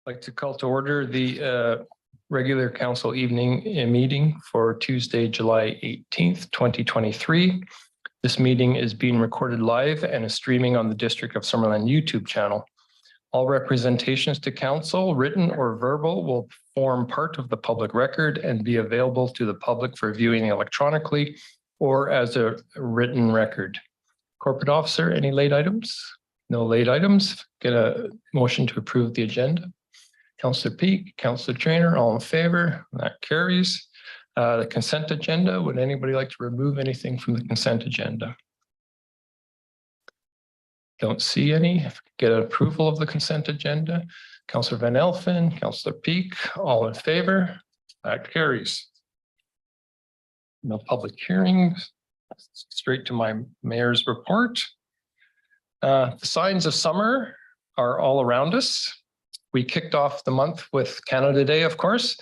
I'd like to call to order the regular council evening meeting for Tuesday, July 18th, 2023. This meeting is being recorded live and is streaming on the District of Summerland YouTube channel. All representations to council, written or verbal, will form part of the public record and be available to the public for viewing electronically or as a written record. Corporate officer, any late items? No late items. Get a motion to approve the agenda. Councillor Peak, Councillor Trainer, all in favor? That carries. The consent agenda, would anybody like to remove anything from the consent agenda? Don't see any. Get approval of the consent agenda. Councillor Van Elfen, Councillor Peak, all in favor? That carries. No public hearings. Straight to my mayor's report. The signs of summer are all around us. We kicked off the month with Canada Day, of course,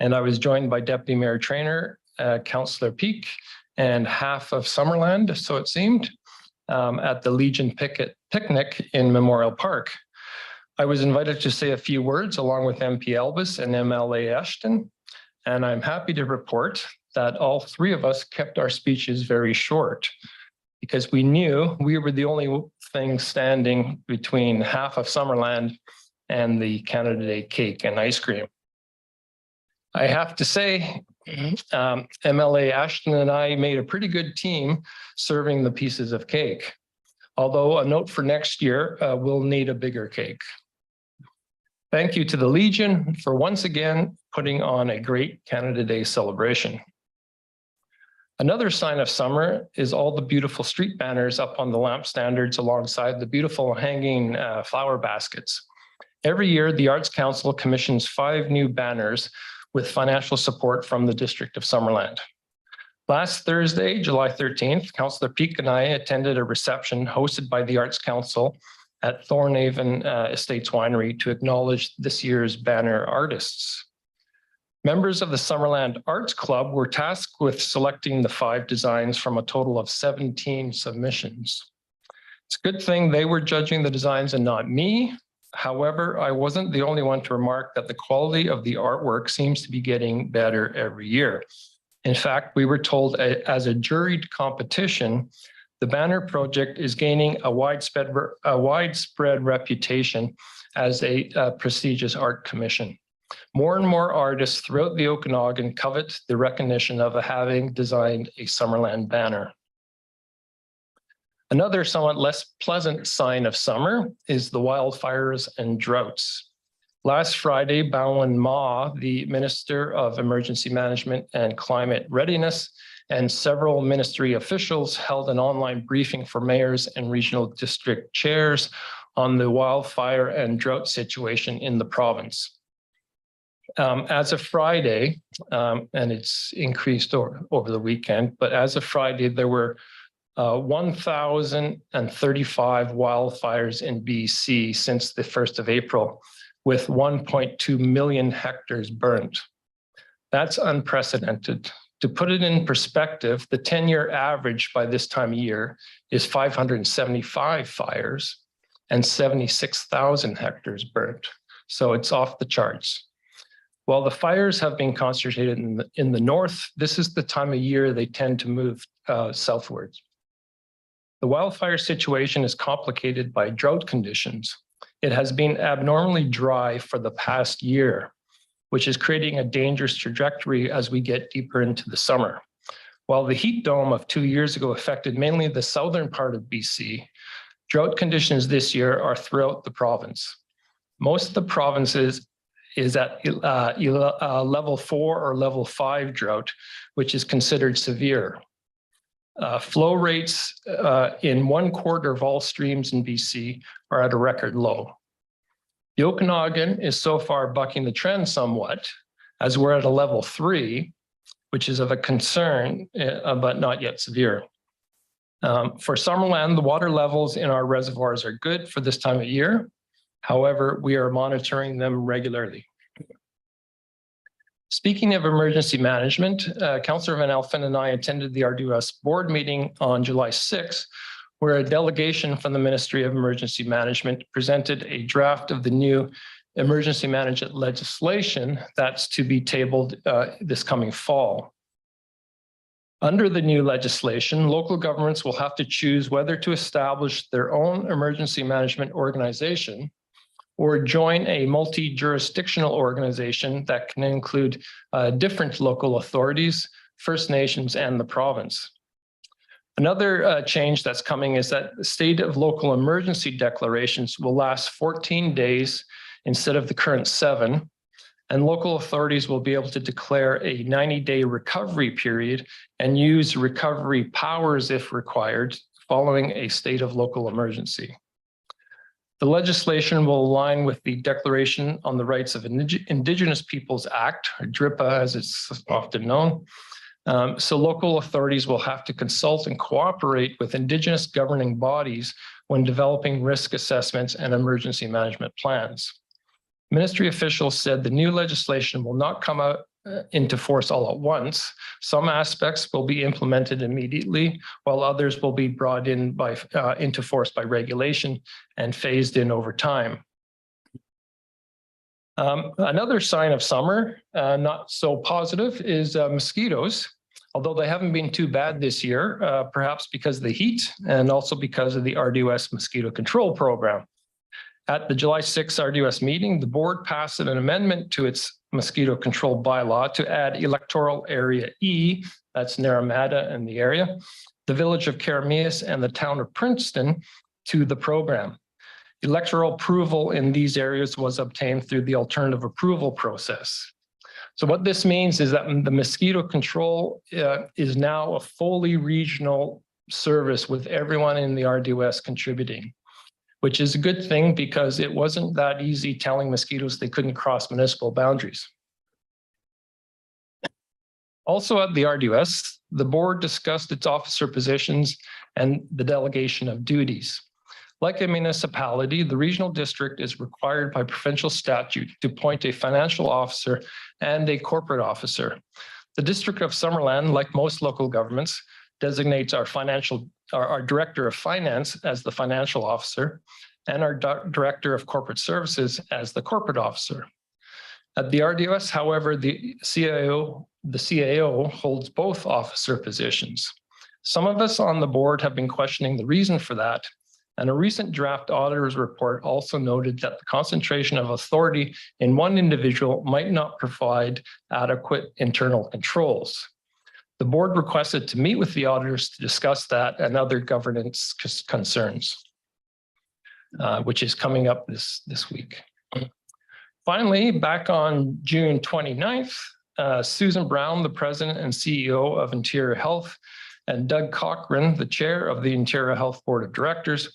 and I was joined by Deputy Mayor Trainer, Councillor Peak, and half of Summerland, so it seemed, at the Legion picnic in Memorial Park. I was invited to say a few words along with MP Elvis and MLA Ashton, and I'm happy to report that all three of us kept our speeches very short because we knew we were the only thing standing between half of Summerland and the Canada Day cake and ice cream. I have to say, MLA Ashton and I made a pretty good team serving the pieces of cake. Although a note for next year, we'll need a bigger cake. Thank you to the Legion for once again putting on a great Canada Day celebration. Another sign of summer is all the beautiful street banners up on the lamp standards alongside the beautiful hanging flower baskets. Every year, the Arts Council commissions 5 new banners with financial support from the District of Summerland. Last Thursday, July 13th, Councillor Peak and I attended a reception hosted by the Arts Council at Thornhaven Estates Winery to acknowledge this year's banner artists. Members of the Summerland Arts Club were tasked with selecting the 5 designs from a total of 17 submissions. It's a good thing they were judging the designs and not me. However, I wasn't the only one to remark that the quality of the artwork seems to be getting better every year. In fact, we were told as a juried competition, the banner project is gaining a widespread reputation as a prestigious art commission. More and more artists throughout the Okanagan covet the recognition of having designed a Summerland banner. Another somewhat less pleasant sign of summer is the wildfires and droughts. Last Friday, Bowen Ma, the Minister of Emergency Management and Climate Readiness, and several ministry officials held an online briefing for mayors and regional district chairs on the wildfire and drought situation in the province. As of Friday, and it's increased over the weekend, but as of Friday, there were 1,035 wildfires in BC since the 1st of April, with 1.2 million hectares burnt. That's unprecedented. To put it in perspective, the 10-year average by this time of year is 575 fires and 76,000 hectares burnt. So it's off the charts. While the fires have been concentrated in the north, this is the time of year they tend to move southwards. The wildfire situation is complicated by drought conditions. It has been abnormally dry for the past year, which is creating a dangerous trajectory as we get deeper into the summer. While the heat dome of 2 years ago affected mainly the southern part of BC, drought conditions this year are throughout the province. Most of the provinces is at level 4 or level 5 drought, which is considered severe. Flow rates in 1/4 of all streams in BC are at a record low. The Okanagan is so far bucking the trend somewhat, as we're at a level 3, which is of a concern, but not yet severe. For Summerland, the water levels in our reservoirs are good for this time of year. However, we are monitoring them regularly. Speaking of emergency management, Councillor Van Elfen and I attended the RDUS board meeting on July 6th, where a delegation from the Ministry of Emergency Management presented a draft of the new emergency management legislation that's to be tabled this coming fall. Under the new legislation, local governments will have to choose whether to establish their own emergency management organization or join a multi-jurisdictional organization that can include different local authorities, First Nations, and the province. Another change that's coming is that the state of local emergency declarations will last 14 days instead of the current 7, and local authorities will be able to declare a 90-day recovery period and use recovery powers if required following a state of local emergency. The legislation will align with the Declaration on the Rights of Indigenous Peoples Act, or DRIPA as it's often known. So local authorities will have to consult and cooperate with Indigenous governing bodies when developing risk assessments and emergency management plans. Ministry officials said the new legislation will not come out into force all at once. Some aspects will be implemented immediately, while others will be brought in into force by regulation and phased in over time. Another sign of summer, not so positive, is mosquitoes. Although they haven't been too bad this year, perhaps because of the heat and also because of the RDOS mosquito control program. At the July 6th RDOS meeting, the board passed an amendment to its mosquito control bylaw to add electoral area E, that's Naramata and the area, the village of Karamias and the town of Princeton to the program. Electoral approval in these areas was obtained through the alternative approval process. So what this means is that the mosquito control is now a fully regional service with everyone in the RDOS contributing, which is a good thing because it wasn't that easy telling mosquitoes they couldn't cross municipal boundaries. Also at the RDOS, the board discussed its officer positions and the delegation of duties. Like a municipality, the regional district is required by provincial statute to appoint a financial officer and a corporate officer. The District of Summerland, like most local governments, designates our director of finance as the financial officer and our director of corporate services as the corporate officer. At the RDOS, however, the CAO holds both officer positions. Some of us on the board have been questioning the reason for that, and a recent draft auditor's report also noted that the concentration of authority in one individual might not provide adequate internal controls. The board requested to meet with the auditors to discuss that and other governance concerns, which is coming up this week. Finally, back on June 29th, Susan Brown, the president and CEO of Interior Health, and Doug Cochran, the chair of the Interior Health Board of Directors,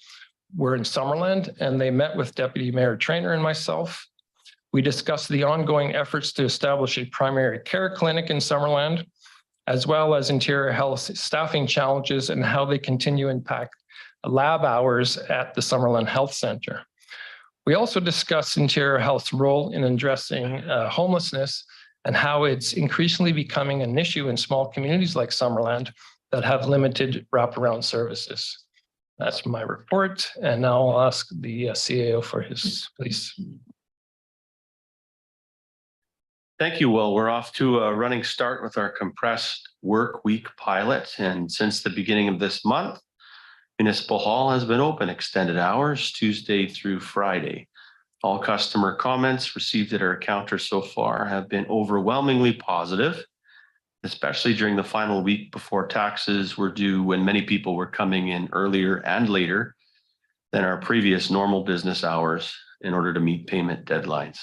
were in Summerland, and they met with Deputy Mayor Traynor and myself. We discussed the ongoing efforts to establish a primary care clinic in Summerland, as well as Interior Health's staffing challenges and how they continue to impact lab hours at the Summerland Health Center. We also discussed Interior Health's role in addressing homelessness and how it's increasingly becoming an issue in small communities like Summerland that have limited wraparound services. That's my report, and now I'll ask the CAO for his, please. Thank you. Well, we're off to a running start with our compressed work week pilot, and since the beginning of this month, Municipal Hall has been open extended hours, Tuesday through Friday. All customer comments received at our counter so far have been overwhelmingly positive, especially during the final week before taxes were due, when many people were coming in earlier and later than our previous normal business hours in order to meet payment deadlines.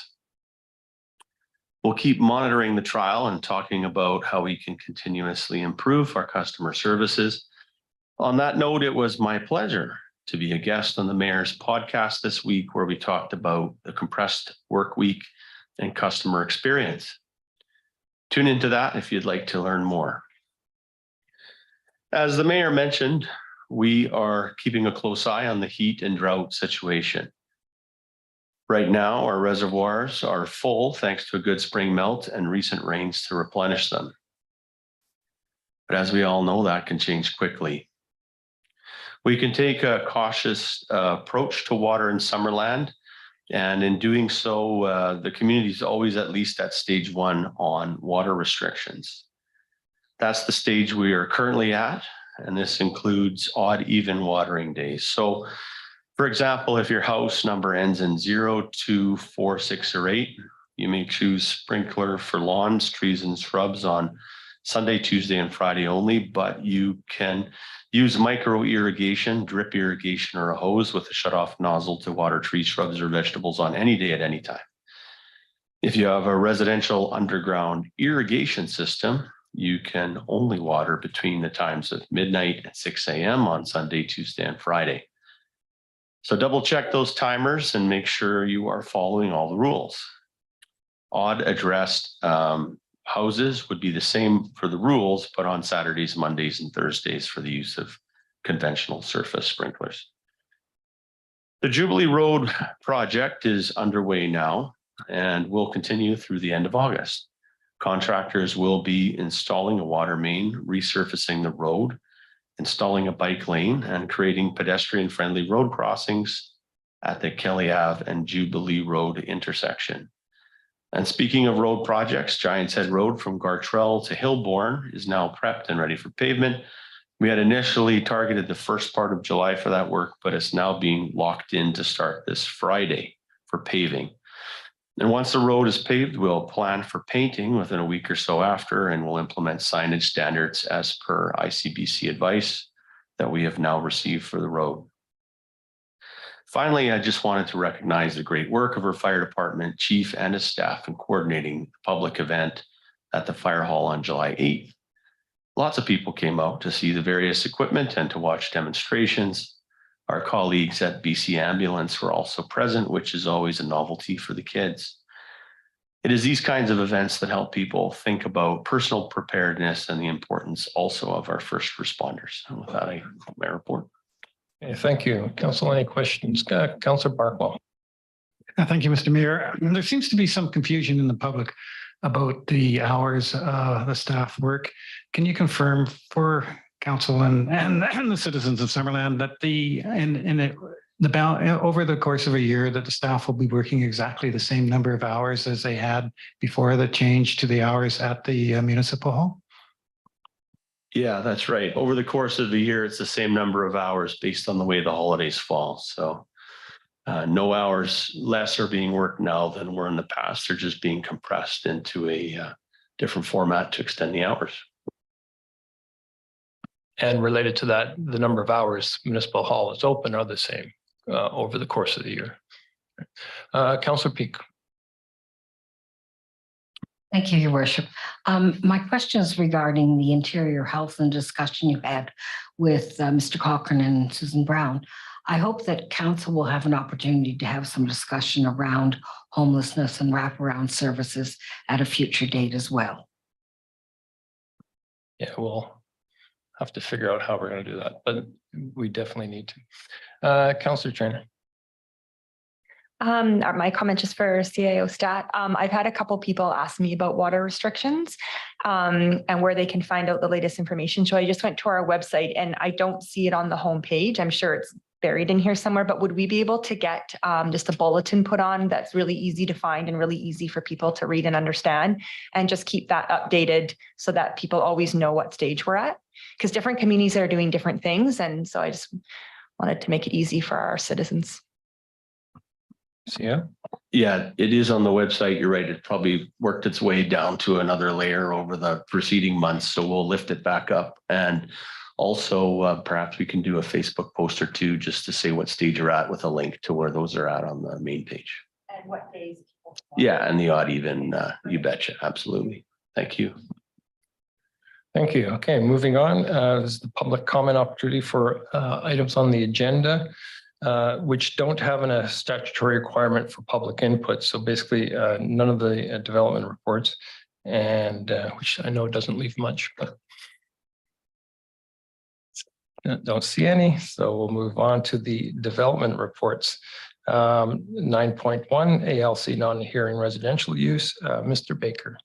We'll keep monitoring the trial and talking about how we can continuously improve our customer services. On that note, it was my pleasure to be a guest on the Mayor's podcast this week, where we talked about the compressed work week and customer experience. Tune into that if you'd like to learn more. As the Mayor mentioned, we are keeping a close eye on the heat and drought situation. Right now, our reservoirs are full thanks to a good spring melt and recent rains to replenish them. But as we all know, that can change quickly. We can take a cautious approach to water in Summerland And in doing so, the community is always at least at stage 1 on water restrictions. That's the stage we are currently at, and this includes odd even watering days. So for example, if your house number ends in 0, 2, 4, 6, or 8, you may choose sprinkler for lawns, trees, and shrubs on Sunday, Tuesday, and Friday only, but you can use micro irrigation, drip irrigation, or a hose with a shutoff nozzle to water trees, shrubs, or vegetables on any day at any time. If you have a residential underground irrigation system, you can only water between the times of midnight and 6 a.m. on Sunday, Tuesday, and Friday. So double check those timers and make sure you are following all the rules. Odd addressed houses would be the same for the rules, but on Saturdays, Mondays, and Thursdays for the use of conventional surface sprinklers. The Jubilee Road project is underway now and will continue through the end of August. Contractors will be installing a water main, resurfacing the road, installing a bike lane, and creating pedestrian-friendly road crossings at the Kelly Ave and Jubilee Road intersection. And speaking of road projects, Giants Head Road from Gartrell to Hillborn is now prepped and ready for pavement. We had initially targeted the first part of July for that work, but it's now being locked in to start this Friday for paving. And once the road is paved, we'll plan for painting within a week or so after, and we'll implement signage standards as per ICBC advice that we have now received for the road. Finally, I just wanted to recognize the great work of our fire department chief and his staff in coordinating the public event at the fire hall on July 8th. Lots of people came out to see the various equipment and to watch demonstrations. Our colleagues at BC Ambulance were also present, which is always a novelty for the kids. It is these kinds of events that help people think about personal preparedness and the importance also of our first responders. And with that, I close my report. Okay, thank you. Council, any questions? Councillor Barkwell. Thank you, Mr. Mayor. There seems to be some confusion in the public about the hours the staff work. Can you confirm for council and the citizens of Summerland that over the course of a year that the staff will be working exactly the same number of hours as they had before the change to the hours at the municipal hall? Yeah, that's right. Over the course of the year, it's the same number of hours based on the way the holidays fall. So no hours less are being worked now than were in the past. They're just being compressed into a different format to extend the hours. And related to that, the number of hours municipal hall is open are the same over the course of the year. Councillor Peak. Thank you, Your Worship. My question is regarding the interior health and discussion you had with Mr. Cochrane and Susan Brown. I hope that council will have an opportunity to have some discussion around homelessness and wraparound services at a future date as well. Yeah, we'll have to figure out how we're going to do that, but we definitely need to. Councillor Trainer. My comment just for CIO stat. I've had a couple people ask me about water restrictions and where they can find out the latest information. So I just went to our website and I don't see it on the homepage. I'm sure it's buried in here somewhere, but would we be able to get just a bulletin put on that's really easy to find and really easy for people to read and understand, and just keep that updated so that people always know what stage we're at? Because different communities are doing different things. And so I just wanted to make it easy for our citizens. Yeah. Yeah, it is on the website. You're right. It probably worked its way down to another layer over the preceding months. So we'll lift it back up. And also perhaps we can do a Facebook post or two just to say what stage you're at with a link to where those are at on the main page. And what days? Yeah, and the odd even, you betcha. Absolutely. Thank you. Thank you. Okay, moving on. This is the public comment opportunity for items on the agenda, which don't have a statutory requirement for public input. So basically, none of the development reports, and which I know doesn't leave much, but don't see any. So we'll move on to the development reports. 9.1 ALC non-hearing residential use. Mr. Baker.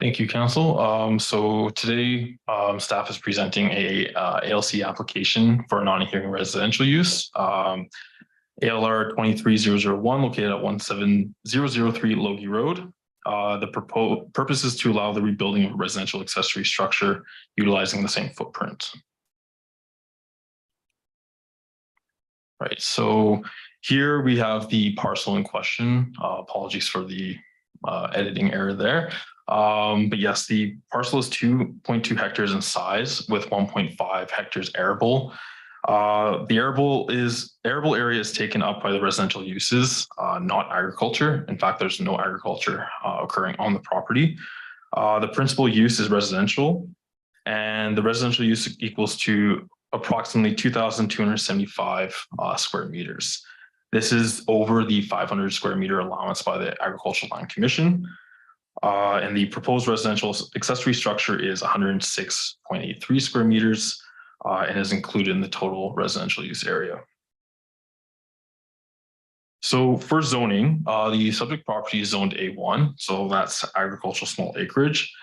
Thank you, Council. So today, staff is presenting a ALC application for non-hearing residential use. ALR 23001 located at 17003 Logie Road. The proposed purpose is to allow the rebuilding of a residential accessory structure utilizing the same footprint. Right, so here we have the parcel in question. Apologies for the editing error there. But yes, the parcel is 2.2 hectares in size with 1.5 hectares arable. The arable area is taken up by the residential uses, not agriculture. In fact, there's no agriculture occurring on the property. The principal use is residential, and the residential use equals to approximately 2,275 square meters. This is over the 500 square meter allowance by the Agricultural Land Commission. And the proposed residential accessory structure is 106.83 square meters and is included in the total residential use area. So for zoning, the subject property is zoned A1, so that's agricultural small acreage.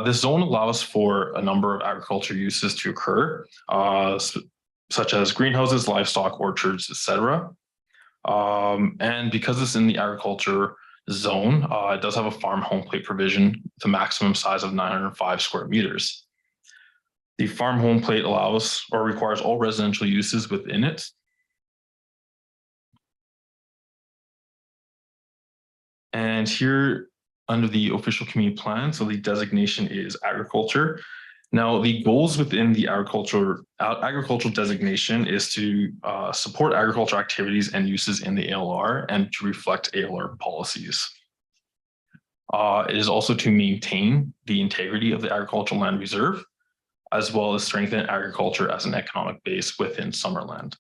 This zone allows for a number of agriculture uses to occur, such as greenhouses, livestock, orchards, etc. And because it's in the agriculture zone, it does have a farm home plate provision with a maximum size of 905 square meters. The farm home plate allows or requires all residential uses within it. And here under the official community plan, so the designation is agriculture. Now, the goals within the agricultural designation is to support agricultural activities and uses in the ALR and to reflect ALR policies. It is also to maintain the integrity of the agricultural land reserve, as well as strengthen agriculture as an economic base within Summerland.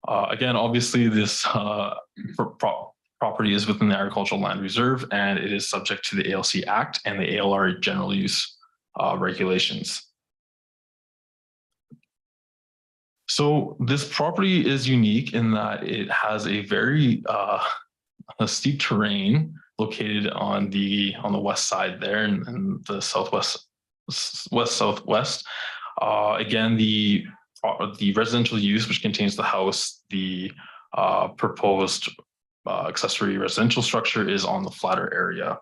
Again, obviously, this property is within the Agricultural Land Reserve, and it is subject to the ALC Act and the ALR general use regulations. So this property is unique in that it has a very a steep terrain located on the west side there in the west-southwest. Again, the residential use, which contains the house, the proposed accessory residential structure, is on the flatter area.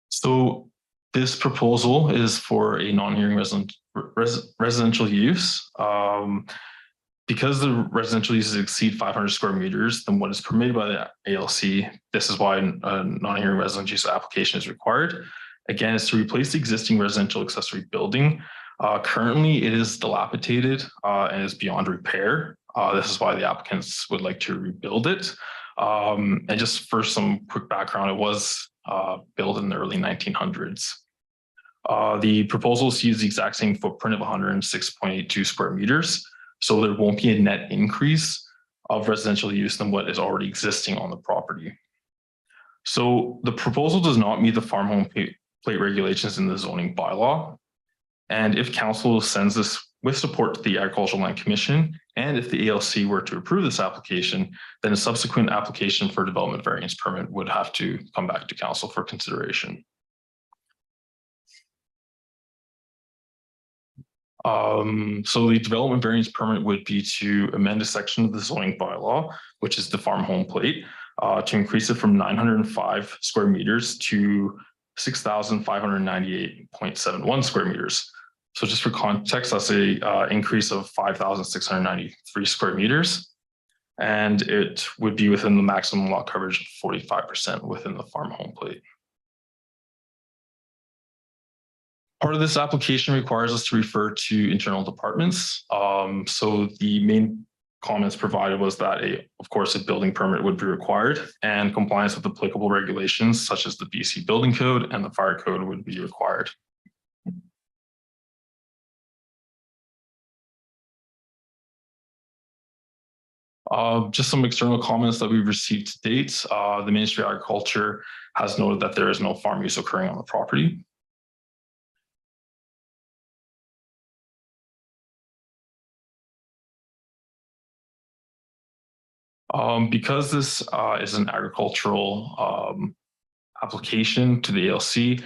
So this proposal is for a non-hearing residential use. Because the residential uses exceed 500 square meters than what is permitted by the ALC, this is why a non-hearing residential use application is required. Again, it's to replace the existing residential accessory building. Currently, it is dilapidated and is beyond repair. This is why the applicants would like to rebuild it. And just for some quick background, it was built in the early 1900s. The proposals use the exact same footprint of 106.82 square meters. So there won't be a net increase of residential use than what is already existing on the property. So the proposal does not meet the farm home plate regulations in the zoning bylaw. And if council sends this with support to the Agricultural Land Commission, and if the ALC were to approve this application, then a subsequent application for development variance permit would have to come back to council for consideration. So the development variance permit would be to amend a section of the zoning bylaw, which is the farm home plate, to increase it from 905 square meters to 6,598.71 square meters. So just for context, that's a increase of 5,693 square meters. And it would be within the maximum lot coverage of 45% within the farm home plate. Part of this application requires us to refer to internal departments. So the main comments provided was that of course, a building permit would be required and compliance with applicable regulations such as the BC Building Code and the Fire Code would be required. Just some external comments that we've received to date. The Ministry of Agriculture has noted that there is no farm use occurring on the property. Because this is an agricultural application to the ALC,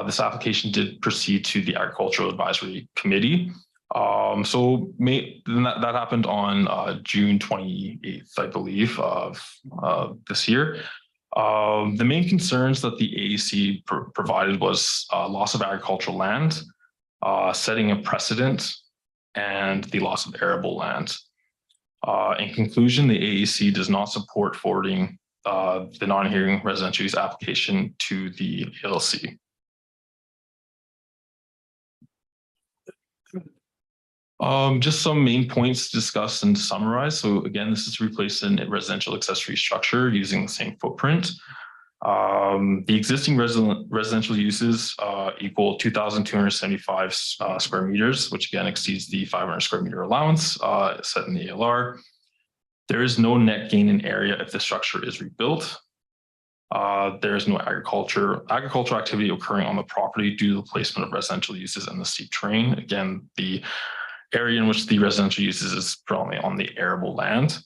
this application did proceed to the Agricultural Advisory Committee. That happened on June 28th, I believe, of this year. The main concerns that the AAC provided was loss of agricultural land, setting a precedent, and the loss of arable land. In conclusion, the AAC does not support forwarding the non-hearing residential use application to the ALC. Just some main points to discuss and summarize. So again, this is to replace a residential accessory structure using the same footprint. The existing residential uses equal 2,275 square meters, which again exceeds the 500 square meter allowance set in the ALR. There is no net gain in area if the structure is rebuilt. There is no agricultural activity occurring on the property due to the placement of residential uses in the steep terrain. Again, the area in which the residential uses is probably on the arable land.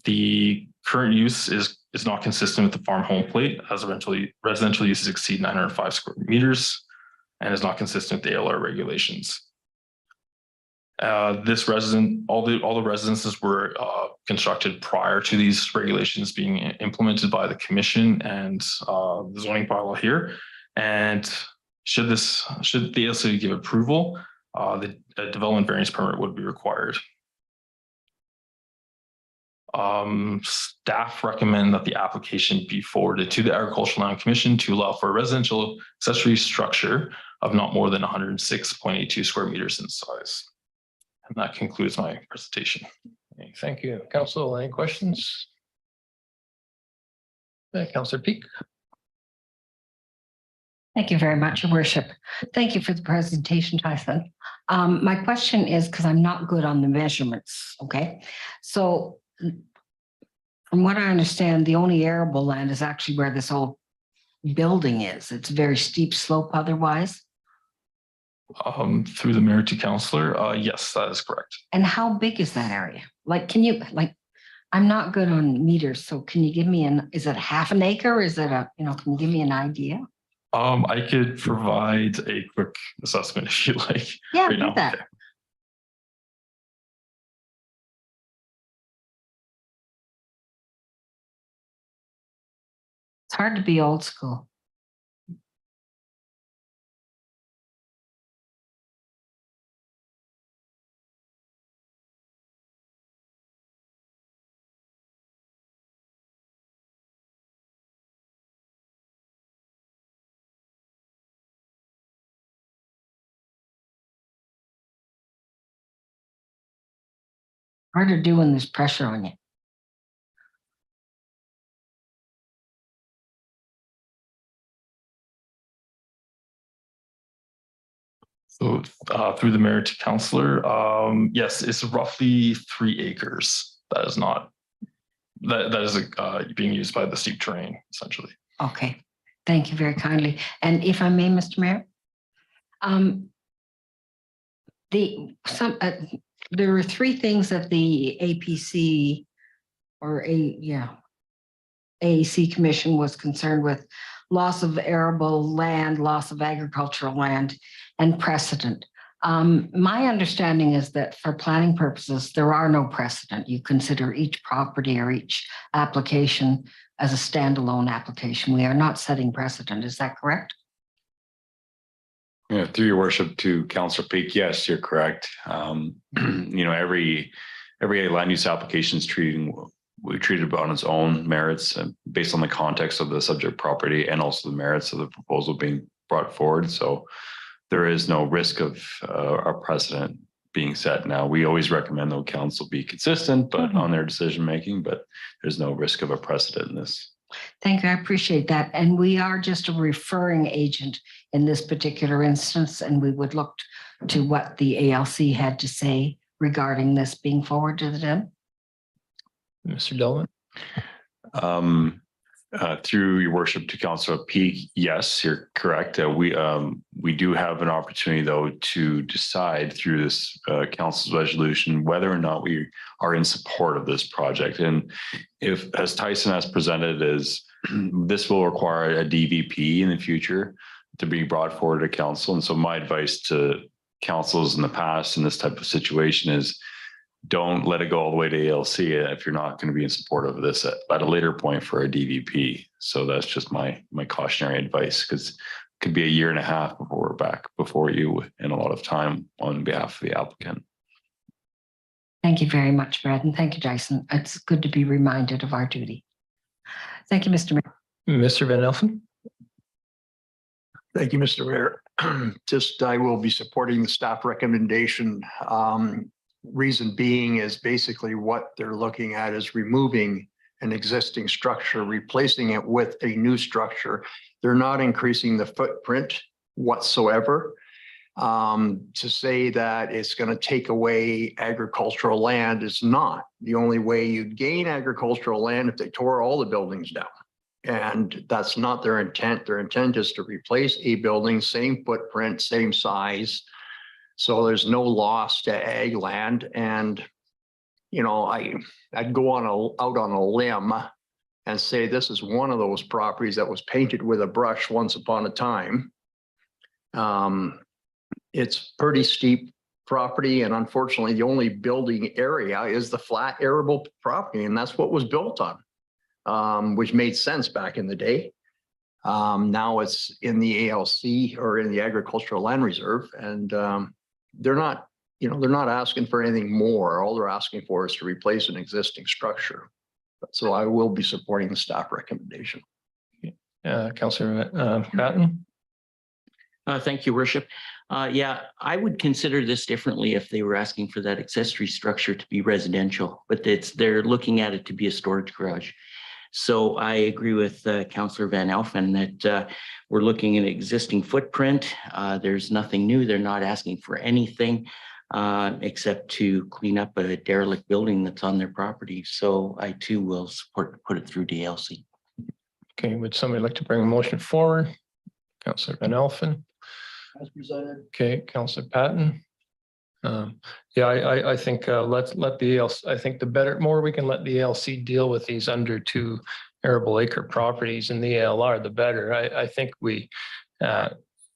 The current use is not consistent with the farm home plate, as residential uses exceed 905 square meters and is not consistent with the ALR regulations. All the residences were constructed prior to these regulations being implemented by the commission and the zoning bylaw here. And should the ALC give approval, the development variance permit would be required. Staff recommend that the application be forwarded to the Agricultural Land Commission to allow for a residential accessory structure of not more than 106.82 square meters in size. And that concludes my presentation. Okay, thank you. Council, any questions? Councillor Peak. Thank you very much, Your Worship. Thank you for the presentation, Tyson. My question is, because I'm not good on the measurements, okay? So from what I understand, the only arable land is actually where this old building is. It's a very steep slope otherwise. Through the mayor to councillor, yes, that is correct. And how big is that area? Like, I'm not good on meters, so can you give me is it half an acre? Is it can you give me an idea? I could provide a quick assessment if you like. Yeah, right do now. that. Okay. It's hard to be old school. Harder doing this pressure on you. So through the mayor to councillor, yes, it's roughly 3 acres. That is not, that is being used by the steep terrain, essentially. Okay, thank you very kindly. And if I may, Mr. Mayor, there were 3 things that the APC or AAC Commission was concerned with: loss of arable land, loss of agricultural land, and precedent. My understanding is that for planning purposes, there are no precedent. You consider each property or each application as a standalone application. We are not setting precedent. Is that correct? Yeah, through your worship to Councillor Peak, yes, you're correct. Every land use application is treated on its own merits based on the context of the subject property and also the merits of the proposal being brought forward. So there is no risk of our precedent being set. Now, we always recommend the council be consistent, but on their decision making, but there's no risk of a precedent in this. Thank you. I appreciate that. And we are just a referring agent in this particular instance, and we would look to what the ALC had to say regarding this being forwarded to them. Mr. Dillon. Through your worship to Councilor Peak, yes, you're correct. We do have an opportunity though to decide through this council's resolution whether or not we are in support of this project. And if, as Tyson has presented, is this will require a DVP in the future to be brought forward to council. And so my advice to councils in the past in this type of situation is don't let it go all the way to ALC if you're not going to be in support of this at a later point for a DVP. So that's just my cautionary advice, because it could be a year and a half before we're back before you, and a lot of time on behalf of the applicant. Thank you very much, Brad, and thank you, Dyson. It's good to be reminded of our duty. Thank you, Mr. Mayor. Mr. Van Elfen. Thank you, Mr. Mayor. I will be supporting the staff recommendation. Reason being is basically what they're looking at is removing an existing structure, replacing it with a new structure. They're not increasing the footprint whatsoever. To say that it's going to take away agricultural land is not. The only way you'd gain agricultural land if they tore all the buildings down. And that's not their intent. Their intent is to replace a building, same footprint, same size. So there's no loss to ag land. And, you know, I'd go out on a limb and say this is one of those properties that was painted with a brush once upon a time. It's pretty steep property. And unfortunately, the only building area is the flat arable property. And that's what was built on, which made sense back in the day. Now it's in the ALC or in the Agricultural Land Reserve. And they're not asking for anything more. All they're asking for is to replace an existing structure. So I will be supporting the staff recommendation. Councillor Patton. Thank you, Worship. Yeah, I would consider this differently if they were asking for that accessory structure to be residential, but they're looking at it to be a storage garage. So I agree with Councillor Van Elfen that we're looking at existing footprint. There's nothing new. They're not asking for anything except to clean up a derelict building that's on their property. So I too will support to put it through DLC. Okay, would somebody like to bring a motion forward? Councillor Van Elfen. As presented. Okay, Councillor Patton. Yeah, I think let the ALC, I think the more we can let the ALC deal with these under 2 arable acre properties in the ALR, the better. I think we,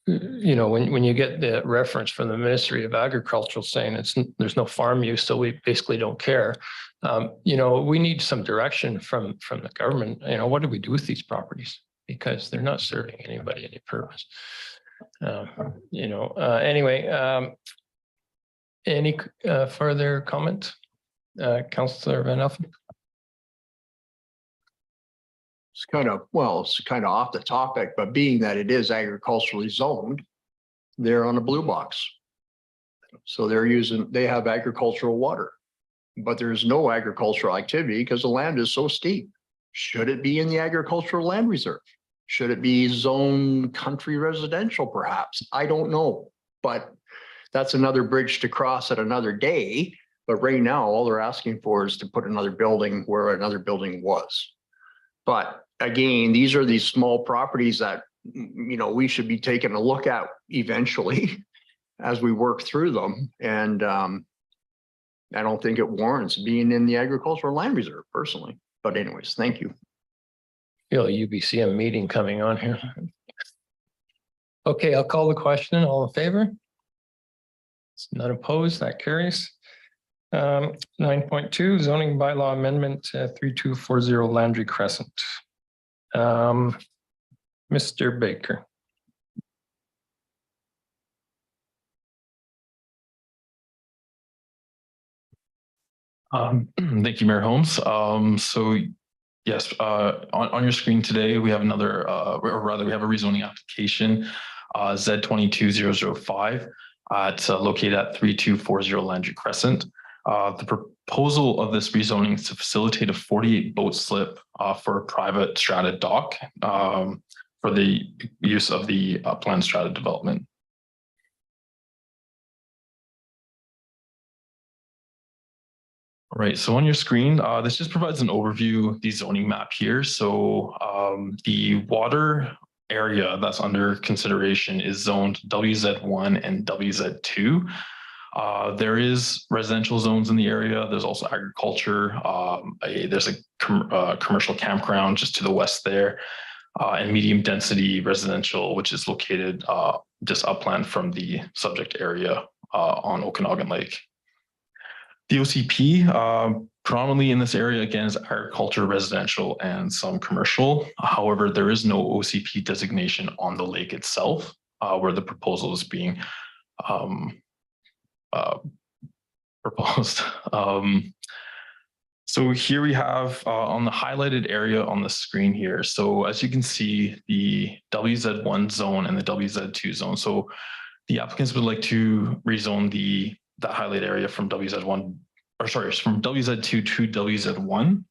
you know, when you get the reference from the Ministry of Agriculture saying there's no farm use, so we basically don't care. You know, we need some direction from the government. You know, what do we do with these properties? Because they're not serving anybody any purpose. You know, anyway, any further comment? Councillor Van Elfen? It's kind of off the topic, but being that it is agriculturally zoned, they're on a blue box. So they have agricultural water, but there's no agricultural activity because the land is so steep. Should it be in the Agricultural Land Reserve? Should it be zone country residential perhaps? I don't know, but that's another bridge to cross at another day. But right now, all they're asking for is to put another building where another building was. But again, these are these small properties that, you know, we should be taking a look at eventually as we work through them. And I don't think it warrants being in the Agricultural Land Reserve personally. But anyways, thank you. Feel a UBCM meeting coming on here. Okay, I'll call the question. All in favor? It's none opposed. That carries. 9.2 zoning bylaw amendment 3240 Landry Crescent. Mr. Baker. Thank you, Mayor Holmes. So yes, on your screen today, we have another, or rather we have a rezoning application, Z22005 located at 3240 Landry Crescent. The proposal of this rezoning is to facilitate a 48 boat slip for a private strata dock for the use of the planned strata development. All right, so on your screen, this just provides an overview, the zoning map here. So the water area that's under consideration is zoned WZ1 and WZ2. There is residential zones in the area. There's also agriculture. There's a commercial campground just to the west there, and medium density residential, which is located just upland from the subject area on Okanagan Lake. The OCP, predominantly in this area, again, is agriculture, residential, and some commercial. However, there is no OCP designation on the lake itself, where the proposal is being proposed. So here we have on the highlighted area on the screen here. So as you can see, the WZ1 zone and the WZ2 zone. So the applicants would like to rezone that highlight area from WZ1, or sorry, from WZ2 to WZ1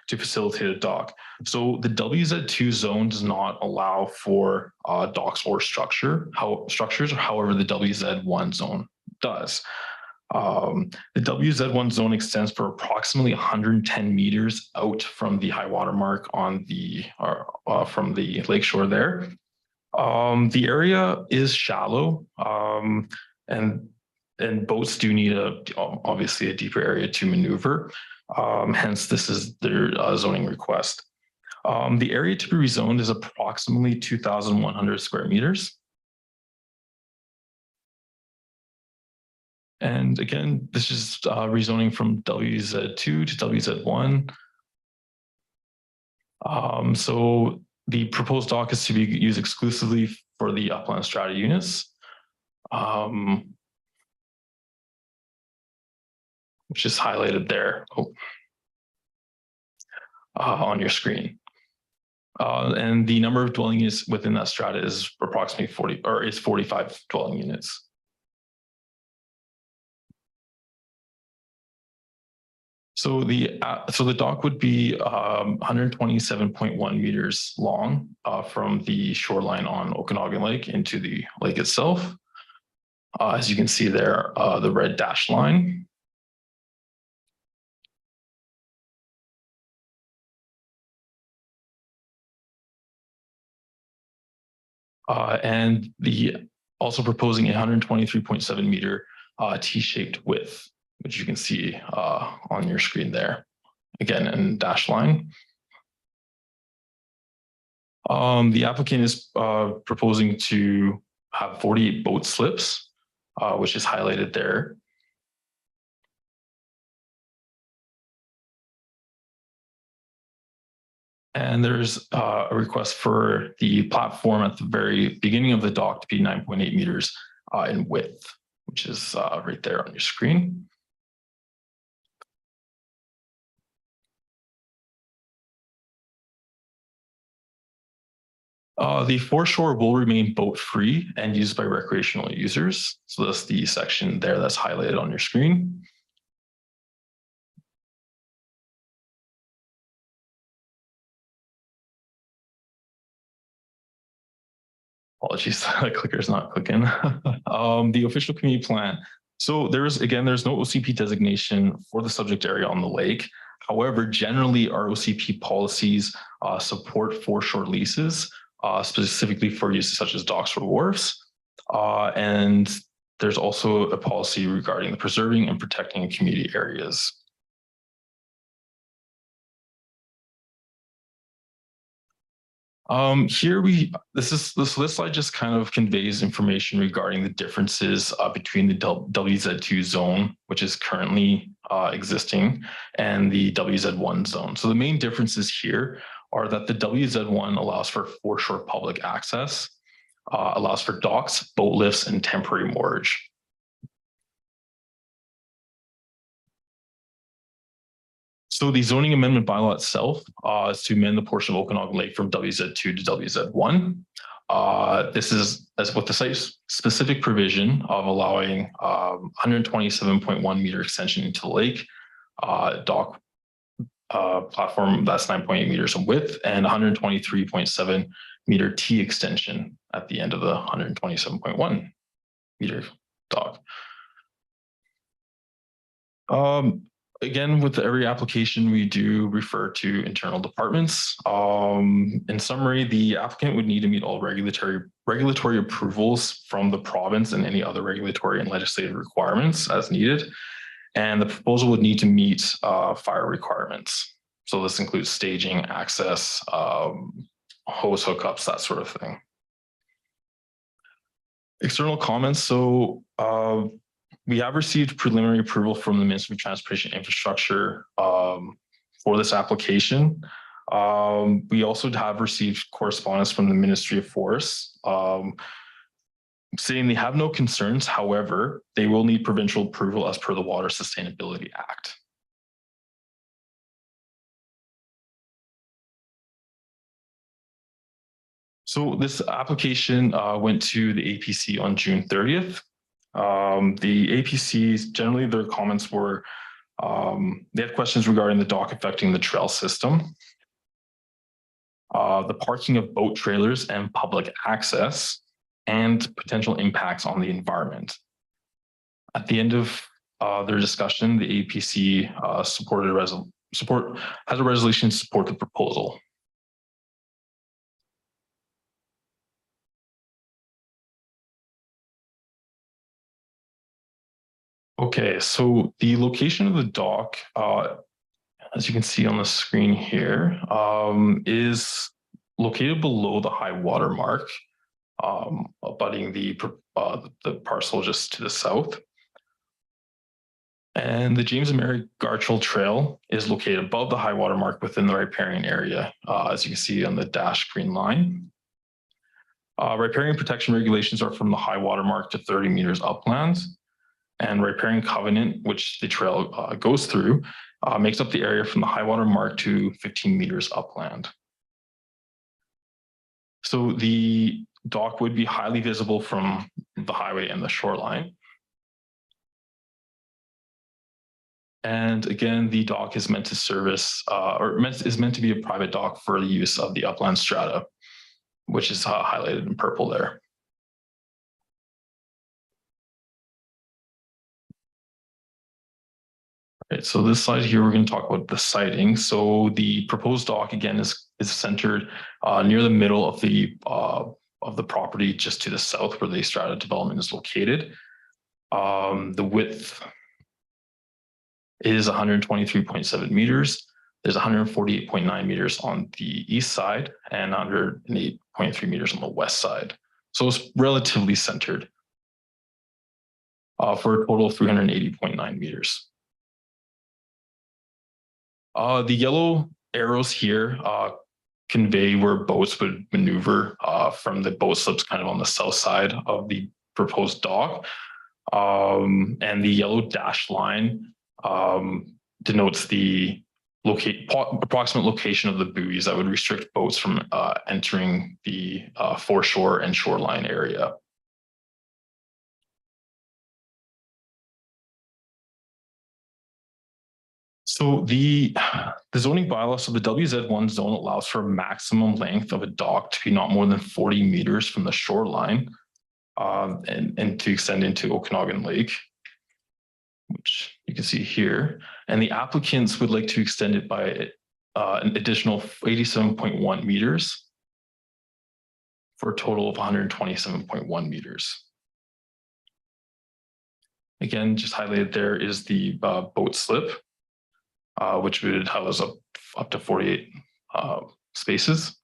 to facilitate a dock. So the WZ2 zone does not allow for docks or structures. However, the WZ1 zone does. The WZ1 zone extends for approximately 110 meters out from the high water mark on the from the lakeshore there. The area is shallow, and boats do need obviously a deeper area to maneuver. Hence, this is their zoning request. The area to be rezoned is approximately 2,100 square meters. And again, this is rezoning from WZ2 to WZ1. So the proposed dock is to be used exclusively for the upland strata units, which is highlighted there on your screen. And the number of dwelling units within that strata is approximately 45 dwelling units. So the dock would be 127.1 meters long from the shoreline on Okanagan Lake into the lake itself. As you can see there, the red dashed line. And also proposing a 123.7 meter T-shaped width, which you can see on your screen there, again in dashed line. The applicant is proposing to have 48 boat slips, which is highlighted there. And there's a request for the platform at the very beginning of the dock to be 9.8 meters in width, which is right there on your screen. The foreshore will remain boat free and used by recreational users. So that's the section there that's highlighted on your screen. Apologies, the clicker's not clicking. The official community plan. So there's no OCP designation for the subject area on the lake. However, generally our OCP policies support foreshore leases, specifically for uses such as docks or wharfs. And there's also a policy regarding the preserving and protecting community areas. This slide just kind of conveys information regarding the differences between the WZ2 zone, which is currently existing, and the WZ1 zone. So the main differences here are that the WZ1 allows for foreshore public access, allows for docks, boat lifts, and temporary moorage. So the zoning amendment bylaw itself is to amend the portion of Okanagan Lake from WZ2 to WZ1. This is as with the site-specific provision of allowing 127.1 meter extension into the lake, dock platform that's 9.8 meters in width, and 123.7 meter T extension at the end of the 127.1 meter dock. Again, with every application, we do refer to internal departments. In summary, the applicant would need to meet all regulatory approvals from the province and any other regulatory and legislative requirements as needed. And the proposal would need to meet fire requirements. So this includes staging, access, hose hookups, that sort of thing. External comments. So we have received preliminary approval from the Ministry of Transportation Infrastructure for this application. We also have received correspondence from the Ministry of Forests saying they have no concerns. However, they will need provincial approval as per the Water Sustainability Act. So this application went to the APC on June 30th. The APCs, generally their comments were, they had questions regarding the dock affecting the trail system, the parking of boat trailers and public access, and potential impacts on the environment. At the end of their discussion, the APC has a resolution to support the proposal. Okay, so the location of the dock, as you can see on the screen here, is located below the high water mark, abutting the parcel just to the south. And the James and Mary Gartrell Trail is located above the high water mark within the riparian area, as you can see on the dashed green line. Riparian protection regulations are from the high water mark to 30 meters upland. And riparian covenant, which the trail goes through, makes up the area from the high water mark to 15 meters upland. So the dock would be highly visible from the highway and the shoreline. And again, the dock is meant to service, is meant to be a private dock for the use of the upland strata, which is highlighted in purple there. Right, so this slide here, we're going to talk about the siting. So the proposed dock again is centered near the middle of the property, just to the south where the strata development is located. The width is 123.7 meters. There's 148.9 meters on the east side and 108.3 meters on the west side. So it's relatively centered for a total of 380.9 meters. The yellow arrows here convey where boats would maneuver from the boat slips kind of on the south side of the proposed dock. And the yellow dashed line denotes the approximate location of the buoys that would restrict boats from entering the foreshore and shoreline area. So the zoning bylaw, so the WZ1 zone allows for a maximum length of a dock to be not more than 40 meters from the shoreline and to extend into Okanagan Lake, which you can see here. And the applicants would like to extend it by an additional 87.1 meters for a total of 127.1 meters. Again, just highlighted there is the boat slip, which would house up to 48 spaces.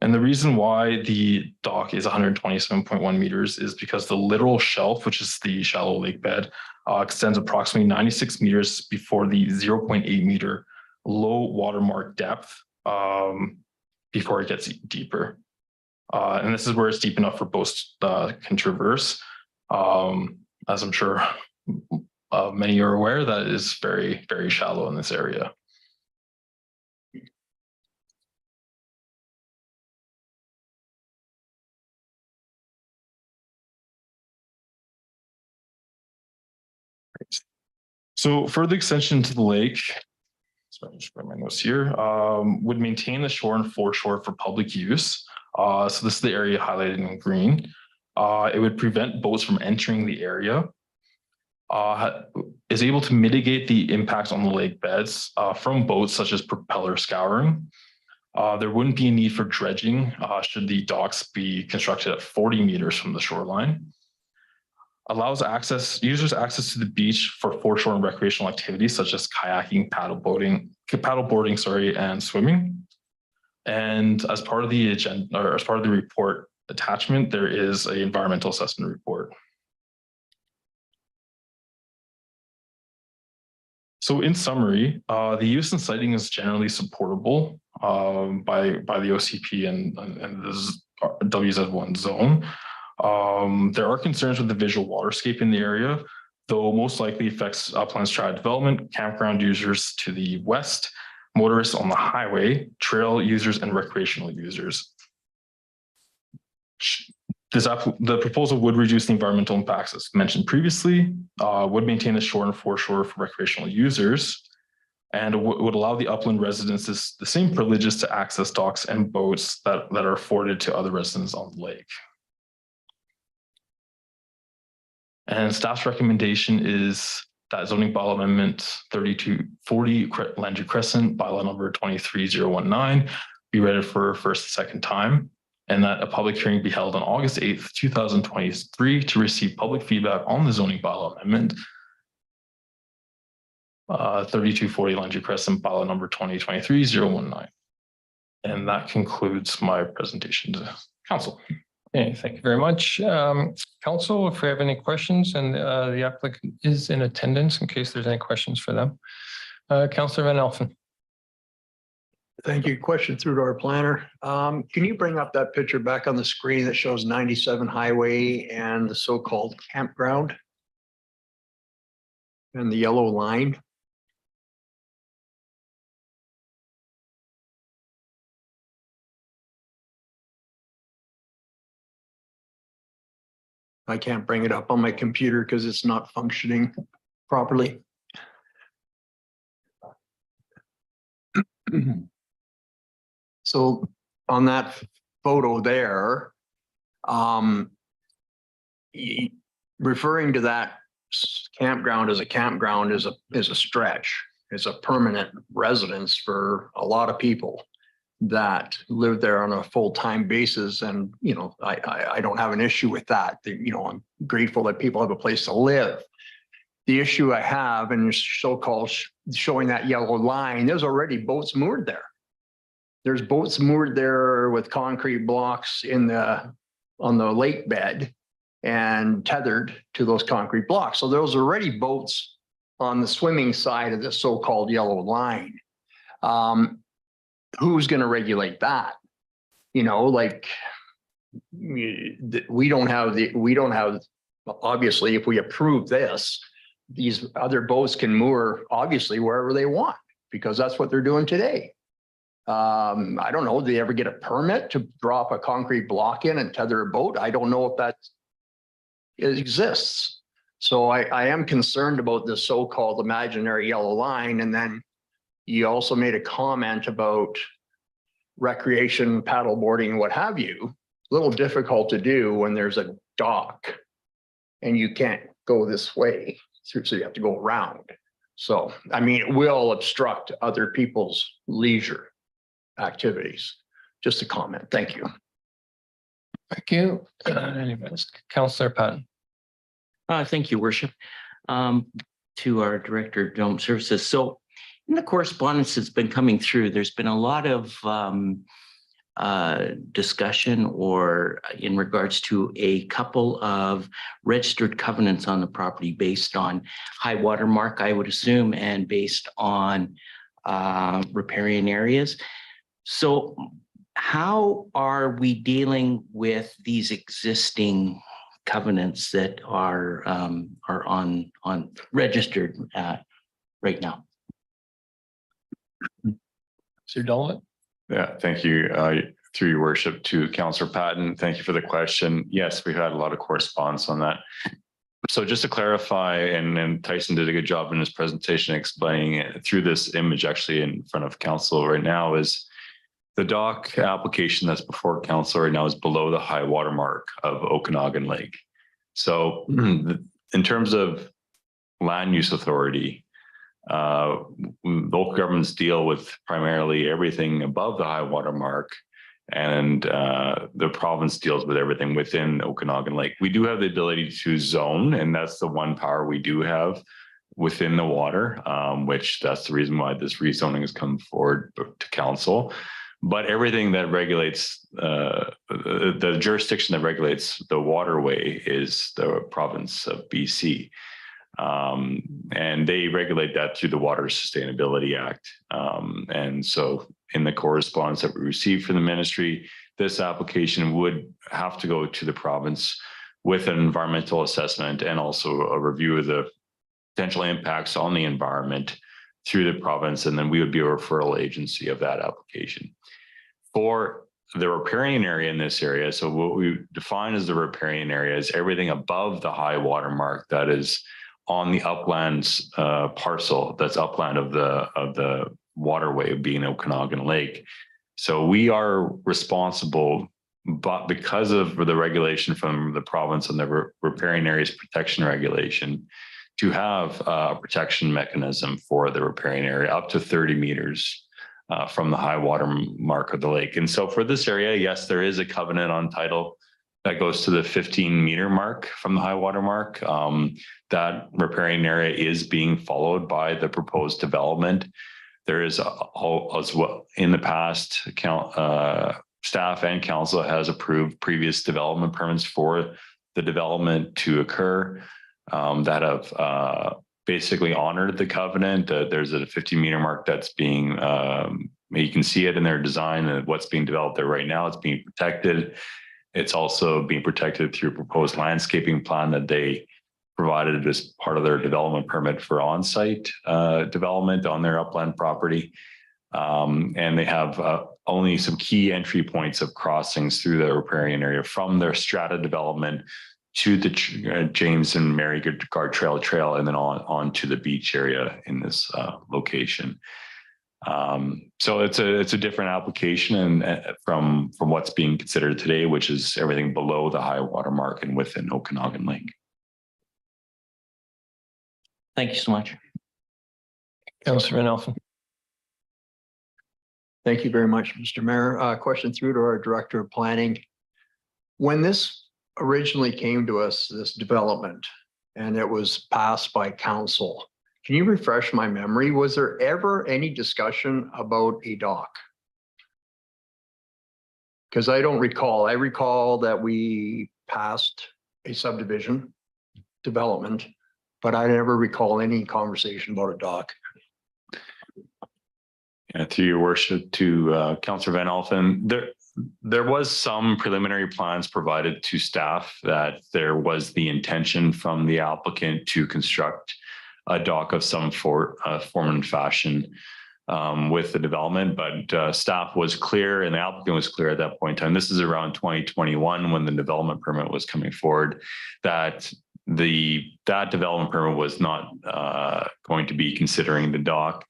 And the reason why the dock is 127.1 meters is because the littoral shelf, which is the shallow lake bed, extends approximately 96 meters before the 0.8 meter low watermark depth before it gets deeper. And this is where it's deep enough for boats can traverse. As I'm sure many are aware, that is very, very shallow in this area. So for the extension to the lake, so I'm just putting my notes here, would maintain the shore and foreshore for public use. So this is the area highlighted in green. It would prevent boats from entering the area. is able to mitigate the impacts on the lake beds from boats such as propeller scouring. There wouldn't be a need for dredging should the docks be constructed at 40 meters from the shoreline. Allows users access to the beach for foreshore and recreational activities such as kayaking, paddleboarding, and swimming. And as part of the agenda, or as part of the report attachment, there is an environmental assessment report. So in summary, the use and siting is generally supportable by the OCP and the WZ1 zone. There are concerns with the visual waterscape in the area, though most likely affects upland strata development, campground users to the west, motorists on the highway, trail users, and recreational users. The proposal would reduce the environmental impacts as mentioned previously, would maintain the shore and foreshore for recreational users, and would allow the upland residents the same privileges to access docks and boats that are afforded to other residents on the lake. And staff's recommendation is that zoning bylaw amendment 3240 Landry Crescent, bylaw number 23019, be read for first and second time, and that a public hearing be held on August 8th, 2023 to receive public feedback on the zoning bylaw amendment 3240 Landry Crescent, bylaw number 2023-019. And that concludes my presentation to council. Okay, thank you very much. Council, if we have any questions, and the applicant is in attendance in case there's any questions for them. Councillor Van Elfen. Thank you. Question through to our planner. Can you bring up that picture back on the screen that shows 97 highway and the so-called campground? And the yellow line? I can't bring it up on my computer because it's not functioning properly. So on that photo there, referring to that campground as a campground is a stretch. It's a permanent residence for a lot of people that live there on a full-time basis. And, you know, I don't have an issue with that. You know, I'm grateful that people have a place to live. The issue I have, and so-called showing that yellow line, there's already boats moored there. There's boats moored there with concrete blocks on the lake bed and tethered to those concrete blocks. So there's already boats on the swimming side of the so-called yellow line. Who's going to regulate that? You know, like we don't have, obviously, if we approve this, these other boats can moor obviously wherever they want, because that's what they're doing today. I don't know, do they ever get a permit to drop a concrete block in and tether a boat? I don't know if that exists. So I am concerned about this so-called imaginary yellow line. And then you also made a comment about recreation, paddleboarding, what have you. A little difficult to do when there's a dock and you can't go this way, so you have to go around. So, I mean, it will obstruct other people's leisure activities. Just a comment. Thank you. Thank you. Councillor Patton. Thank you, Worship. To our Director of Development Services. So in the correspondence that's been coming through, there's been a lot of discussion or in regards to a couple of registered covenants on the property based on high water mark, I would assume, and based on riparian areas. So how are we dealing with these existing covenants that are on registered right now? Sir Dolan. Yeah, thank you. Through your worship to Councillor Patton. Thank you for the question. Yes, we've had a lot of correspondence on that. So just to clarify, and Tyson did a good job in his presentation explaining it through this image actually in front of council right now, is the dock application that's before council right now is below the high water mark of Okanagan Lake. So in terms of land use authority. Local governments deal with primarily everything above the high water mark, and the province deals with everything within Okanagan Lake. We do have the ability to zone, and that's the one power we do have within the water, which that's the reason why this rezoning has come forward to council. But everything that regulates the jurisdiction that regulates the waterway is the province of BC. And they regulate that through the Water Sustainability Act. And so in the correspondence that we received from the ministry, this application would have to go to the province with an environmental assessment and also a review of the potential impacts on the environment through the province. And then we would be a referral agency of that application. For the riparian area in this area, so what we define as the riparian area is everything above the high water mark that is on the uplands parcel that's upland of the waterway being Okanagan Lake. So we are responsible, but because of the regulation from the province and the riparian areas protection regulation, to have a protection mechanism for the riparian area up to 30 meters from the high water mark of the lake. And so for this area, yes, there is a covenant on title that goes to the 15-meter mark from the high water mark. That riparian area is being followed by the proposed development. There is as well in the past, staff and council has approved previous development permits for the development to occur that have basically honored the covenant. There's a 15-meter mark that's being, you can see it in their design and what's being developed there right now. It's being protected. It's also being protected through a proposed landscaping plan that they provided as part of their development permit for on-site development on their upland property. And they have only some key entry points of crossings through the riparian area from their strata development to the James and Mary Guard Trail, and then on to the beach area in this location. So it's a different application and from what's being considered today, which is everything below the high water mark and within Okanagan Lake. Thank you so much. Councillor Van Elfen. Thank you very much, Mr. Mayor. Question through to our Director of Planning. When this originally came to us, this development, and it was passed by council, can you refresh my memory? Was there ever any discussion about a dock? Because I don't recall. I recall that we passed a subdivision development, but I never recall any conversation about a dock. Through your worship to Councillor Van Elfen, there was some preliminary plans provided to staff that there was the intention from the applicant to construct a dock of some form and fashion with the development, but staff was clear and the applicant was clear at that point in time. This is around 2021 when the development permit was coming forward, that that development permit was not going to be considering the dock.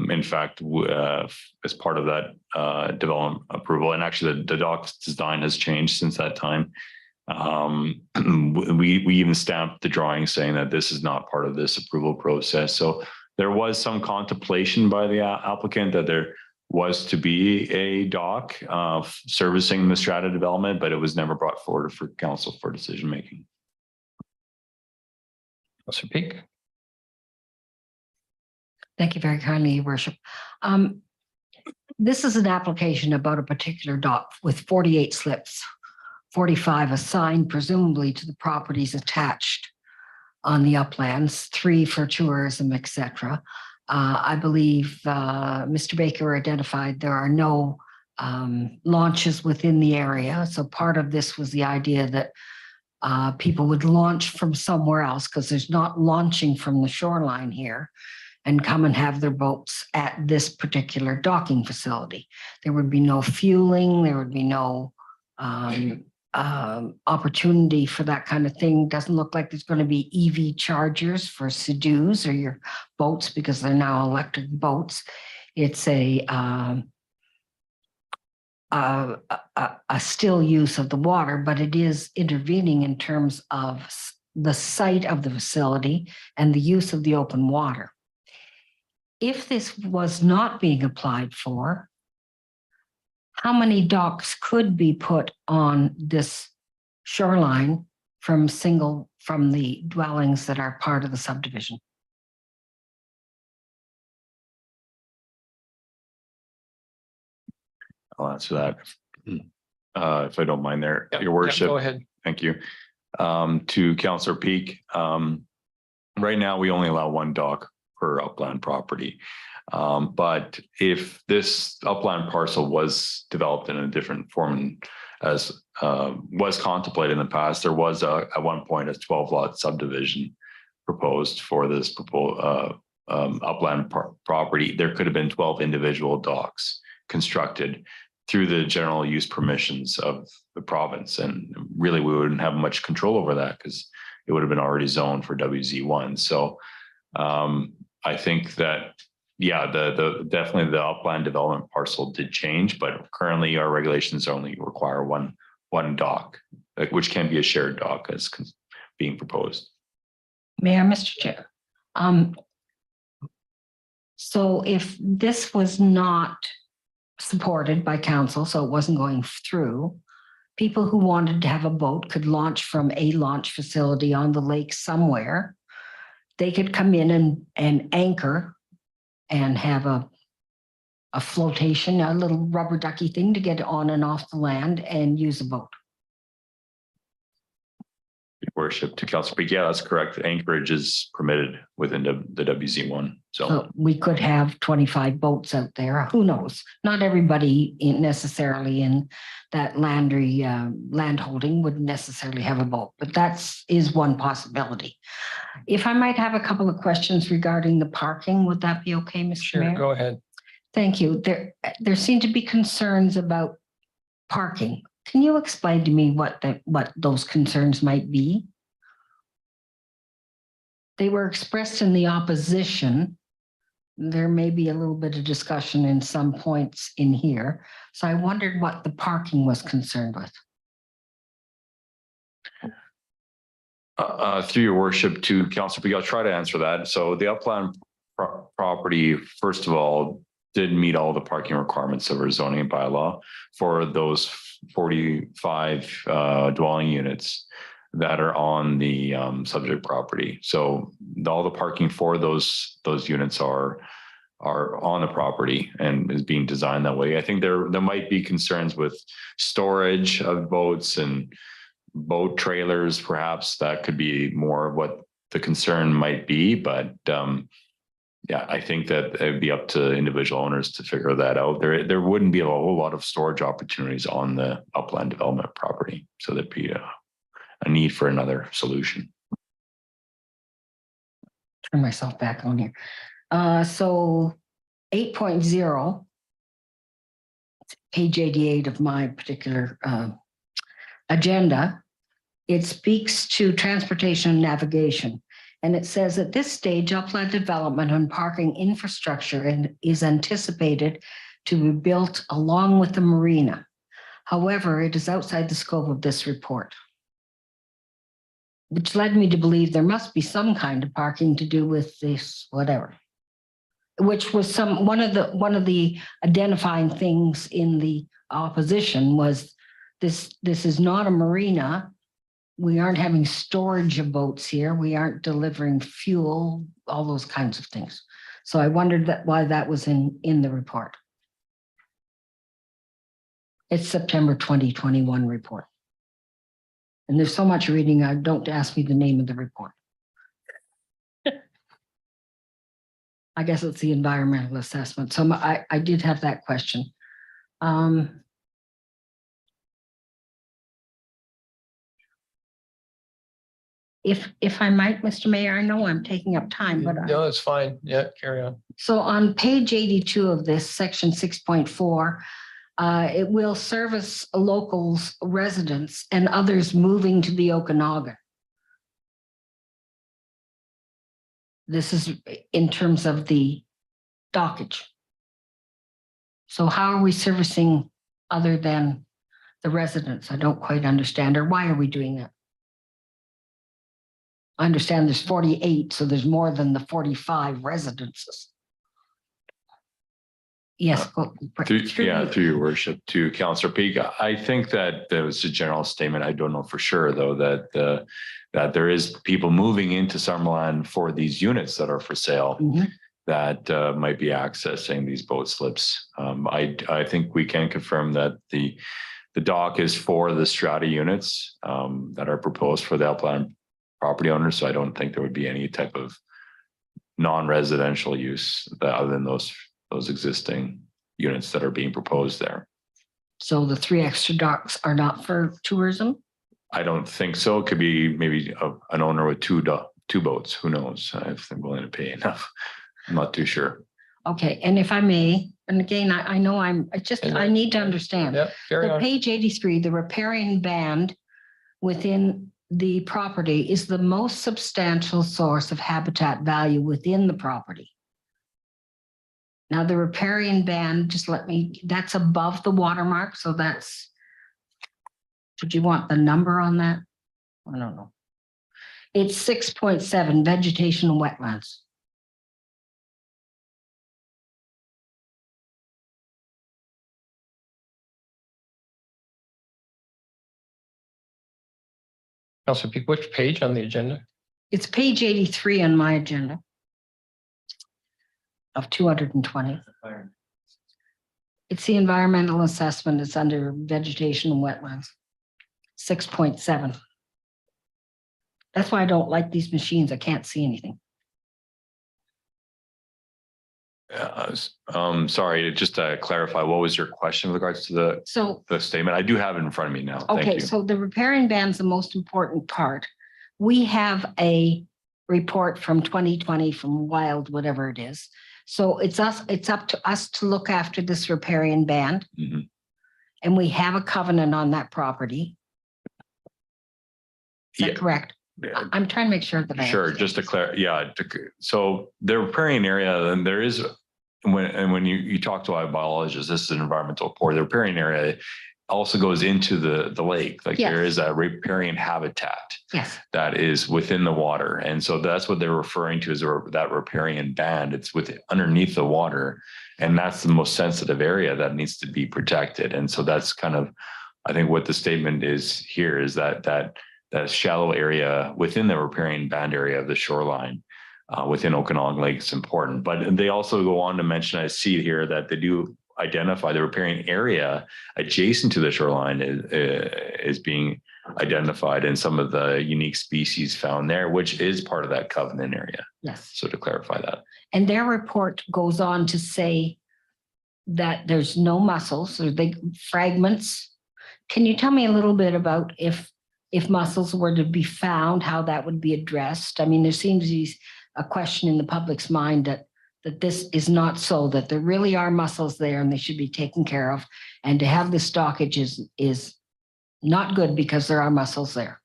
In fact, as part of that development approval, and actually the dock's design has changed since that time. We even stamped the drawing saying that this is not part of this approval process. So there was some contemplation by the applicant that there was to be a dock servicing the strata development, but it was never brought forward for council for decision making. Councillor Peak. Thank you very kindly, Your Worship. This is an application about a particular dock with 48 slips, 45 assigned presumably to the properties attached on the uplands, 3 for tourism, etc. I believe Mr. Baker identified there are no launches within the area. So part of this was the idea that people would launch from somewhere else because there's not launching from the shoreline here, and come and have their boats at this particular docking facility. There would be no fueling, there would be no opportunity for that kind of thing. Doesn't look like there's going to be EV chargers for Sea-Doos or your boats because they're now electric boats. It's a still use of the water, but it is intervening in terms of the site of the facility and the use of the open water. If this was not being applied for, how many docks could be put on this shoreline from the dwellings that are part of the subdivision? I'll answer that. If I don't mind there, Yeah, your yeah, worship. go ahead. Thank you. To Councillor Peak, right now we only allow one dock per upland property. But if this upland parcel was developed in a different form as was contemplated in the past, there was at one point a 12-lot subdivision proposed for this upland property. There could have been 12 individual docks constructed through the general use permissions of the province. And really, we wouldn't have much control over that because it would have been already zoned for WZ1. So I think that, yeah, definitely the upland development parcel did change, but currently our regulations only require one dock, which can be a shared dock as being proposed. Mayor, Mr. Chair. So if this was not supported by council, so it wasn't going through, people who wanted to have a boat could launch from a launch facility on the lake somewhere. They could come in and anchor and have a flotation, a little rubber ducky thing to get on and off the land and use a boat. Your worship, to Councillor Peak, yeah, that's correct. Anchorage is permitted within the WZ1. So we could have 25 boats out there. Who knows? Not everybody necessarily in that land holding would necessarily have a boat, but is one possibility. If I might have a couple of questions regarding the parking, would that be okay, Mr. Sure, Mayor? go ahead. Thank you. There seem to be concerns about parking. Can you explain to me what those concerns might be? They were expressed in the opposition. There may be a little bit of discussion in some points in here. So I wondered what the parking was concerned with. Through your worship, to Councillor Peak, I'll try to answer that. So the upland property, first of all, did meet all the parking requirements of our zoning bylaw for those 45 dwelling units that are on the subject property. So all the parking for those units are on the property and is being designed that way. I think there might be concerns with storage of boats and boat trailers. Perhaps that could be more of what the concern might be, but yeah, I think that it would be up to individual owners to figure that out. There wouldn't be a whole lot of storage opportunities on the upland development property. So there'd be a need for another solution. Turn myself back on here. So 8.0, page 88 of my particular agenda, it speaks to transportation and navigation. And it says at this stage, upland development and parking infrastructure is anticipated to be built along with the marina. However, it is outside the scope of this report, which led me to believe there must be some kind of parking to do with this, whatever, which was one of the identifying things in the opposition was this is not a marina. We aren't having storage of boats here. We aren't delivering fuel, all those kinds of things. So I wondered why that was in the report. It's September 2021 report. And there's so much reading, don't ask me the name of the report. I guess it's the environmental assessment. So I did have that question. If I might, Mr. Mayor, I know I'm taking up time, but No, it's fine. Yeah, carry on. so on page 82 of this section 6.4, it will service locals, residents, and others moving to the Okanagan. This is in terms of the dockage. So how are we servicing other than the residents? I don't quite understand, or why are we doing that? I understand there's 48, so there's more than the 45 residences. Yes. Through your worship to Councillor Peak. I think that there was a general statement. I don't know for sure though, that that there is people moving into Summerland for these units that are for sale that might be accessing these boat slips. I think we can confirm that the dock is for the strata units that are proposed for the upland property owners. So I don't think there would be any type of non-residential use other than those existing units that are being proposed there. So the 3 extra docks are not for tourism? I don't think so. It could be maybe an owner with two boats. Who knows if they're willing to pay enough. I'm not too sure. Okay, and if I may, and again, I know I need to understand. Yep, carry The on. page 83, the riparian band within the property is the most substantial source of habitat value within the property. Now, the riparian band, that's above the watermark, so that's, did you want the number on that? I don't know. It's 6.7, vegetation and wetlands. Councillor Peak, which page on the agenda? It's page 83 on my agenda of 220. It's the environmental assessment. It's under vegetation and wetlands. 6.7. That's why I don't like these machines. I can't see anything. Sorry, just to clarify, what was your question with regards to the statement? I do have it in front of me now. Thank Okay, you. so the riparian band's the most important part. We have a report from 2020 from Wild, whatever it is. So it's up to us to look after this riparian band. And we have a covenant on that property. Is that correct? I'm trying to make sure that I Sure, just to clarify, so the riparian area, and there is, when you talk to a biologist, this is an environmental report, the riparian area also goes into the lake. Like there is a riparian habitat that is within the water. And so that's what they're referring to as that riparian band. It's underneath the water. And that's the most sensitive area that needs to be protected. And so that's kind of, I think what the statement is here is that shallow area within the riparian band area of the shoreline within Okanagan Lake is important. But they also go on to mention, I see here that they do identify the riparian area adjacent to the shoreline is being identified in some of the unique species found there, which is part of that covenant area. Yes. So to clarify that. And their report goes on to say that there's no mussels or fragments. Can you tell me a little bit about if mussels were to be found, how that would be addressed? I mean, there seems to be a question in the public's mind that this is not so, that there really are mussels there and they should be taken care of. And to have the stockage is not good because there are mussels there.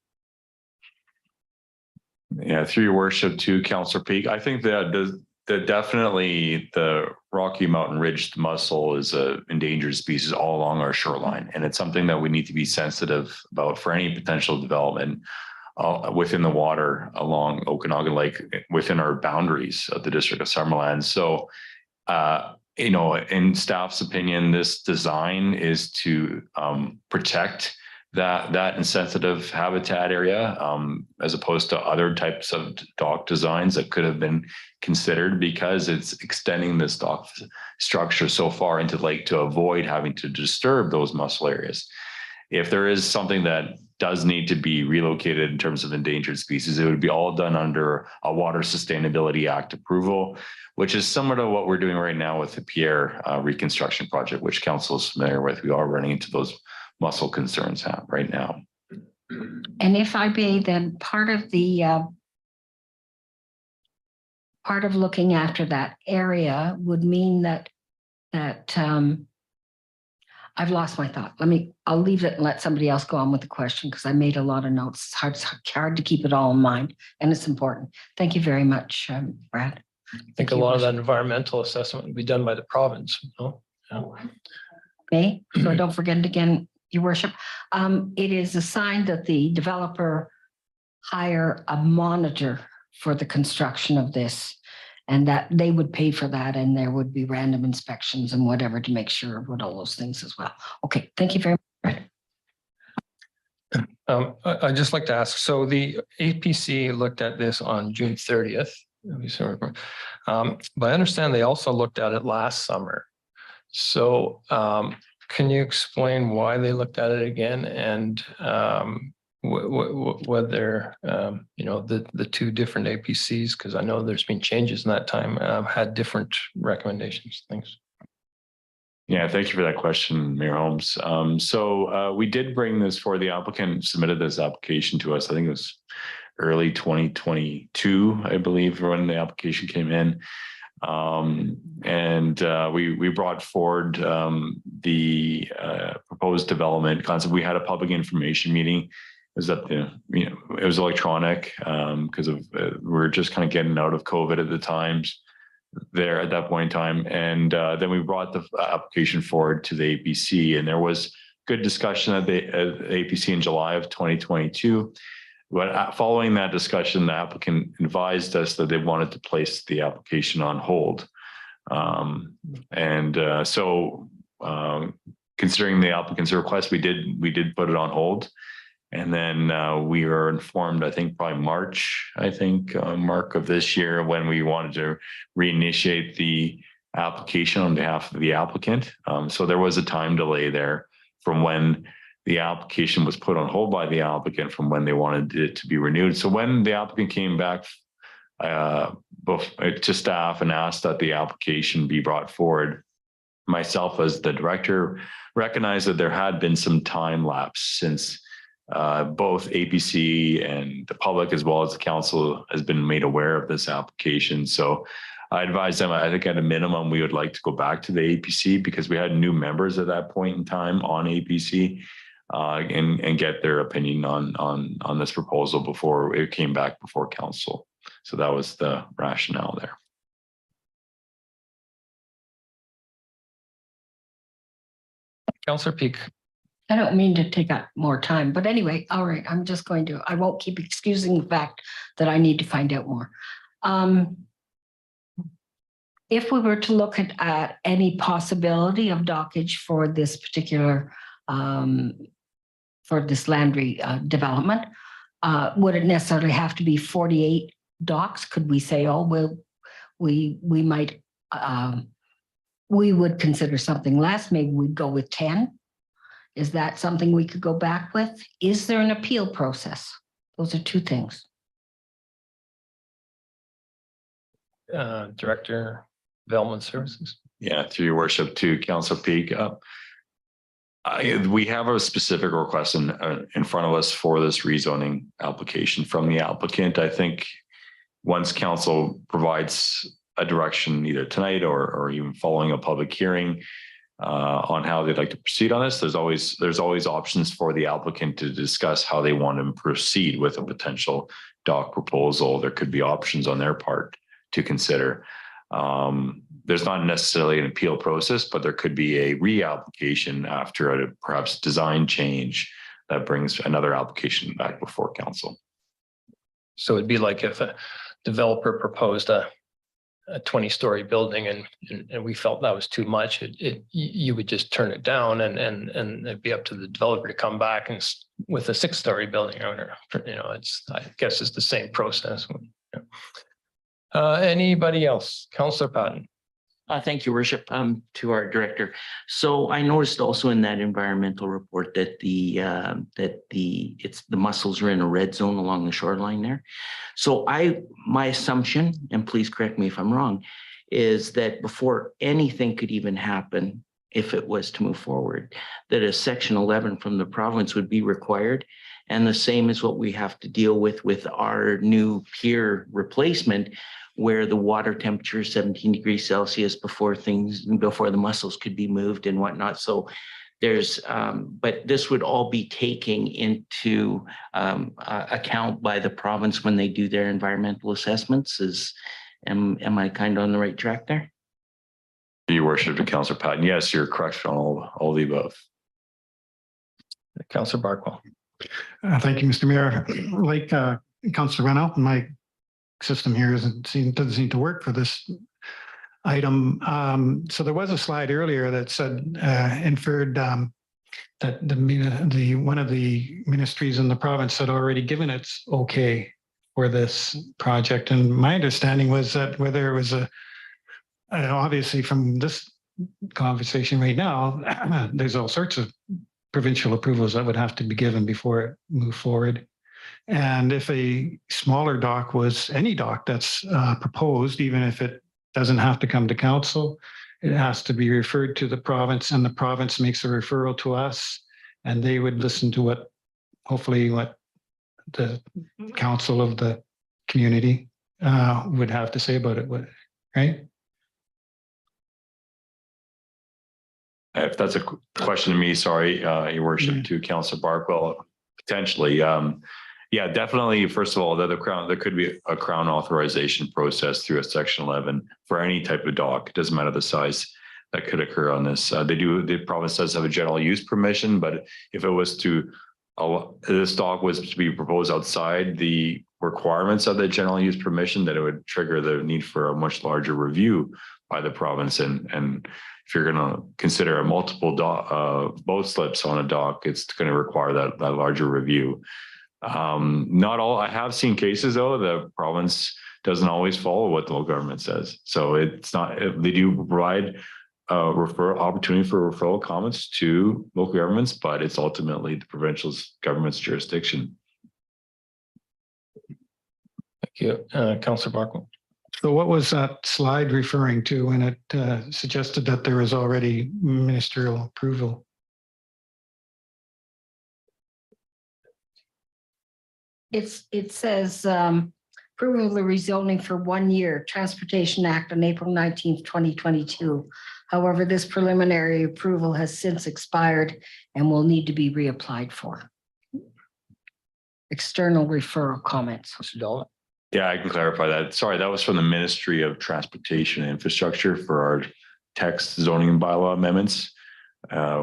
Yeah, through your worship to Councillor Peak, I think that definitely the Rocky Mountain Ridge mussel is an endangered species all along our shoreline. And it's something that we need to be sensitive about for any potential development within the water along Okanagan Lake, within our boundaries of the District of Summerland. So, in staff's opinion, this design is to protect that insensitive habitat area, as opposed to other types of dock designs that could have been considered, because it's extending this dock structure so far into the lake to avoid having to disturb those mussel areas. If there is something that does need to be relocated in terms of endangered species, it would be all done under a Water Sustainability Act approval, which is similar to what we're doing right now with the Pierre reconstruction project, which council is familiar with. We are running into those mussel concerns right now. And if I may, then part of looking after that area would mean that I've lost my thought. I'll leave it and let somebody else go on with the question because I made a lot of notes. It's hard to keep it all in mind, and it's important. Thank you very much, Brad. I think a lot of that environmental assessment will be done by the province. No? Yeah. Okay, so don't forget it again, Your Worship. It is a sign that the developer hire a monitor for the construction of this, and that they would pay for that, and there would be random inspections and whatever to make sure of all those things as well. Okay, thank you very much. I'd just like to ask, so the APC looked at this on June 30th. But I understand they also looked at it last summer. So can you explain why they looked at it again, and whether the two different APCs, because I know there's been changes in that time, had different recommendations? Thanks. Yeah, thank you for that question, Mayor Holmes. So we did bring this for the applicant, submitted this application to us. I think it was early 2022, I believe, when the application came in. We brought forward the proposed development concept. We had a public information meeting. It was it was electronic because of we were just kind of getting out of COVID at the times there at that point in time. And then we brought the application forward to the APC, and there was good discussion at the APC in July of 2022. But following that discussion, the applicant advised us that they wanted to place the application on hold. Considering the applicant's request, we did put it on hold. And then we were informed, I think probably March, Mark of this year, when we wanted to reinitiate the application on behalf of the applicant. So there was a time delay there from when the application was put on hold by the applicant from when they wanted it to be renewed. So when the applicant came back to staff and asked that the application be brought forward, myself as the director recognized that there had been some time lapse since both APC and the public, as well as the council, has been made aware of this application. So I advised them, I think at a minimum, we would like to go back to the APC because we had new members at that point in time on APC and get their opinion on this proposal before it came back before council. So that was the rationale there. Councillor Peak. I don't mean to take up more time, but anyway, all right, I won't keep excusing the fact that I need to find out more. If we were to look at any possibility of dockage for this particular, for this land development, would it necessarily have to be 48 docks? Could we say, oh, well, we might, we would consider something less, maybe we'd go with 10? Is that something we could go back with? Is there an appeal process? Those are two things. Director, Development Services. Yeah, through your worship to Council Peak. We have a specific request in front of us for this rezoning application from the applicant. I think once council provides a direction either tonight or even following a public hearing on how they'd like to proceed on this, there's always options for the applicant to discuss how they want to proceed with a potential dock proposal. There could be options on their part to consider. There's not necessarily an appeal process, but there could be a reapplication after a perhaps design change that brings another application back before council. So it'd be like if a developer proposed a 20-story building and we felt that was too much, you would just turn it down and it'd be up to the developer to come back and with a 6-story building or whatever. I guess it's the same process. Anybody else? Councillor Patton. Thank you, Worship, to our director. So I noticed also in that environmental report that the mussels are in a red zone along the shoreline there. So my assumption, and please correct me if I'm wrong, is that before anything could even happen, if it was to move forward, that a Section 11 from the province would be required. And the same is what we have to deal with our new pier replacement, where the water temperature is 17 degrees Celsius before the mussels could be moved and whatnot. So there's, but this would all be taking into account by the province when they do their environmental assessments. Am I kind of on the right track there? Your worship to Councillor Patton. Yes, you're correct on all the above. Councillor Barkwell. Thank you, Mr. Mayor. Like Councillor Van Alphen, my system here doesn't seem to work for this item. So there was a slide earlier that said inferred that the one of the ministries in the province had already given its okay for this project. And my understanding was that whether it was obviously from this conversation right now, there's all sorts of provincial approvals that would have to be given before it moved forward. And if a smaller dock was any dock that's proposed, even if it doesn't have to come to council, it has to be referred to the province, and the province makes a referral to us, and they would listen to hopefully what the council of the community would have to say about it, right? If that's a question to me, sorry, Your Worship, to Councillor Barkwell, potentially. Yeah, definitely. First of all, there could be a crown authorization process through a Section 11 for any type of dock. It doesn't matter the size that could occur on this. The province does have a general use permission, but if it was this dock was to be proposed outside the requirements of the general use permission, that it would trigger the need for a much larger review by the province. And if you're going to consider a multiple boat slips on a dock, it's going to require that larger review. Not all. I have seen cases though, the province doesn't always follow what the local government says. So it's not, they do provide opportunity for referral comments to local governments, but it's ultimately the provincial government's jurisdiction. Thank you. Councillor Barkwell. So what was that slide referring to when it suggested that there was already ministerial approval? It says approval of the rezoning for 1 year, Transportation Act on April 19th, 2022. However, this preliminary approval has since expired and will need to be reapplied for. External referral comments. Mr. Dahl. Yeah, I can clarify that. Sorry, that was from the Ministry of Transportation and Infrastructure for our text zoning bylaw amendments.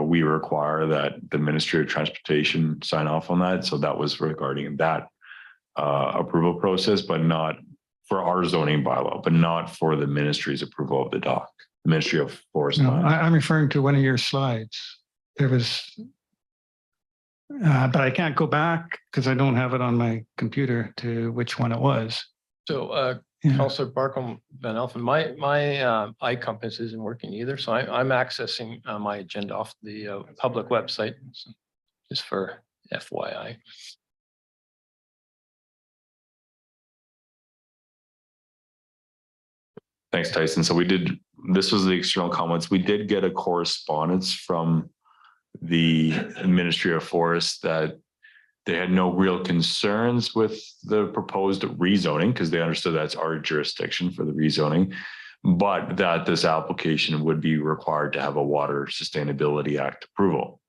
We require that the Ministry of Transportation sign off on that. So that was regarding that approval process, but not for our zoning bylaw, but not for the ministry's approval of the dock, the Ministry of Forest. No, I'm referring to one of your slides. There was, but I can't go back because I don't have it on my computer to which one it was. So Councillor Barkwell Van Alphen, my iCompass isn't working either. So I'm accessing my agenda off the public website, just for FYI. Thanks, Tyson. So this was the external comments. We did get a correspondence from the Ministry of Forest that they had no real concerns with the proposed rezoning because they understood that's our jurisdiction for the rezoning, but that this application would be required to have a Water Sustainability Act approval.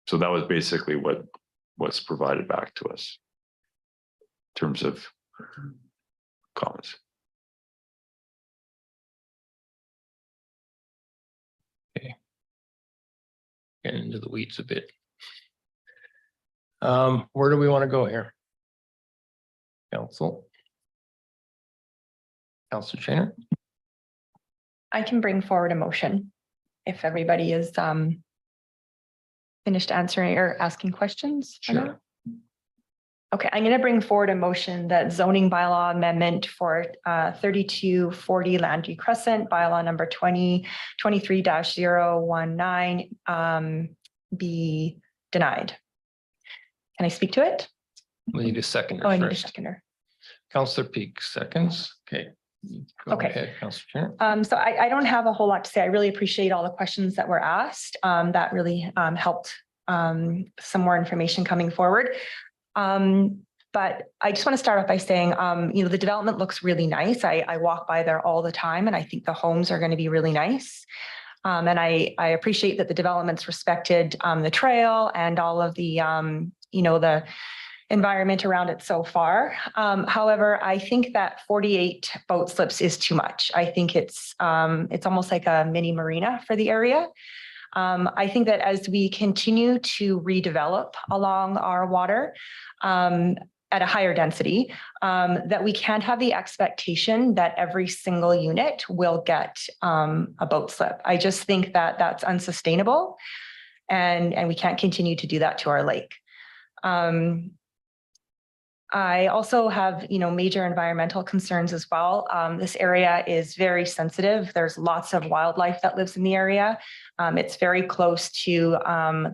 So that was basically what's provided back to us in terms of comments. Getting into the weeds a bit. Where do we want to go here? Council. Councillor Shaner. I can bring forward a motion if everybody is finished answering or asking questions. Sure. Okay, I'm going to bring forward a motion that zoning bylaw amendment for 3240 Landry Crescent, bylaw number 2023-019 be denied. Can I speak to it? We need a seconder. Oh, I need a first. seconder. Councillor Peak, seconds. Okay. Go Okay. ahead, Councillor Shaner. So I don't have a whole lot to say. I really appreciate all the questions that were asked. That really helped some more information coming forward. But I just want to start off by saying, the development looks really nice. I walk by there all the time, and I think the homes are going to be really nice. And I appreciate that the development's respected the trail and all of the, the environment around it so far. However, I think that 48 boat slips is too much. I think it's almost like a mini marina for the area. I think that as we continue to redevelop along our water, at a higher density, that we can't have the expectation that every single unit will get a boat slip. I just think that that's unsustainable, and we can't continue to do that to our lake. I also have, major environmental concerns as well. This area is very sensitive. There's lots of wildlife that lives in the area. It's very close to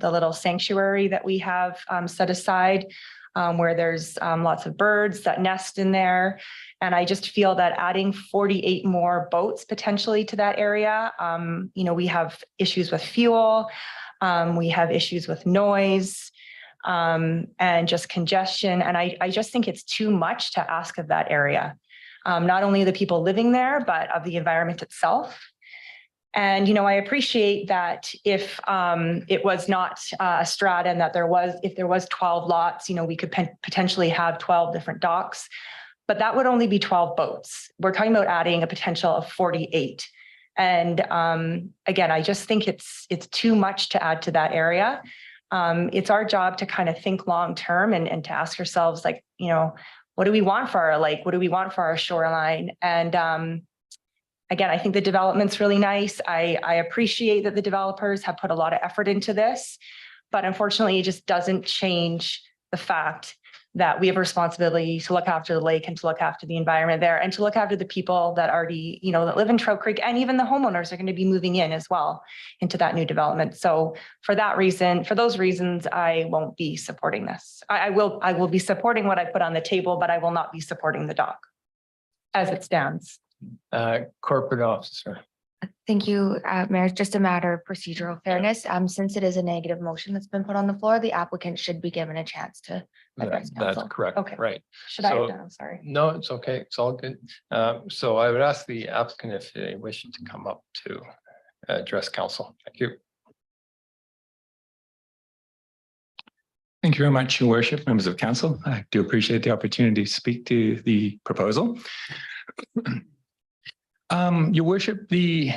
the little sanctuary that we have set aside, where there's lots of birds that nest in there. And I just feel that adding 48 more boats potentially to that area, we have issues with fuel, we have issues with noise, and just congestion. And I just think it's too much to ask of that area, not only the people living there, but of the environment itself. And, I appreciate that if it was not a strata and that if there was 12 lots, we could potentially have 12 different docks, but that would only be 12 boats. We're talking about adding a potential of 48. And again, I just think it's too much to add to that area. It's our job to kind of think long-term and to ask ourselves, like, what do we want for our lake? What do we want for our shoreline? And again, I think the development's really nice. I appreciate that the developers have put a lot of effort into this, but unfortunately, it just doesn't change the fact that we have a responsibility to look after the lake and to look after the environment there and to look after the people that already, that live in Trout Creek, and even the homeowners are going to be moving in as well into that new development. So for those reasons, I won't be supporting this. I will be supporting what I put on the table, but I will not be supporting the dock as it stands. Corporate officer. Thank you, Mayor. Just a matter of procedural fairness. Since it is a negative motion that's been put on the floor, the applicant should be given a chance to address That's council. correct. Okay. Right. Should I So- have done? I'm sorry. No, it's okay. It's all good. So I would ask the applicant if they wish to come up to address council. Thank you. Thank you very much, Your Worship, members of council. I do appreciate the opportunity to speak to the proposal. Your Worship, the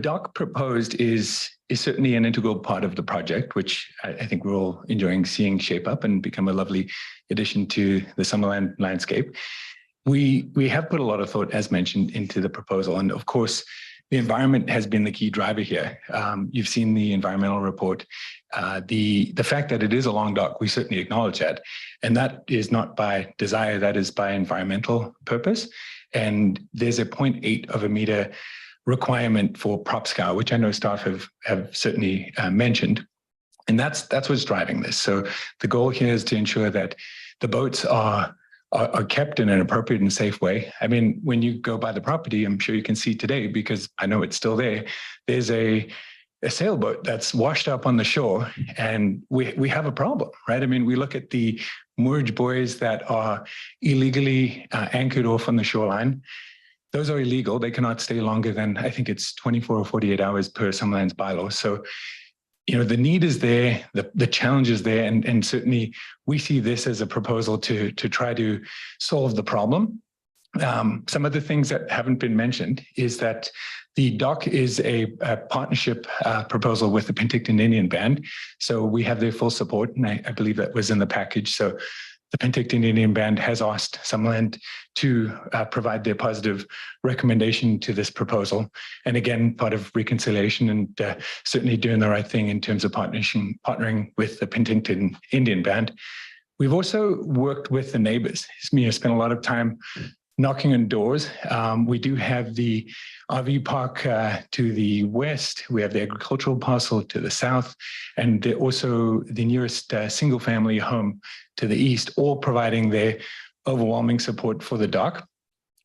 dock proposed is certainly an integral part of the project, which I think we're all enjoying seeing shape up and become a lovely addition to the Summerland landscape. We have put a lot of thought, as mentioned, into the proposal. And of course, the environment has been the key driver here. You've seen the environmental report. The fact that it is a long dock, we certainly acknowledge that. And that is not by desire, that is by environmental purpose. And there's a 0.8 of a meter requirement for prop scour, which I know staff have certainly mentioned. And that's what's driving this. So the goal here is to ensure that the boats are kept in an appropriate and safe way. I mean, when you go by the property, I'm sure you can see today, because I know it's still there, there's a sailboat that's washed up on the shore, and we have a problem, right? I mean, we look at the moorage buoys that are illegally anchored off on the shoreline. Those are illegal. They cannot stay longer than, I think it's 24 or 48 hours per Summerland's bylaw. So, the need is there, the challenge is there, and certainly we see this as a proposal to try to solve the problem. Some of the things that haven't been mentioned is that the dock is a partnership proposal with the Penticton Indian Band. So we have their full support, and I believe that was in the package. So the Penticton Indian Band has asked Summerland to provide their positive recommendation to this proposal. And again, part of reconciliation and certainly doing the right thing in terms of partnering with the Penticton Indian Band. We've also worked with the neighbors. Spent a lot of time knocking on doors. We do have the RV park to the west. We have the agricultural parcel to the south, and also the nearest single family home to the east, all providing their overwhelming support for the dock.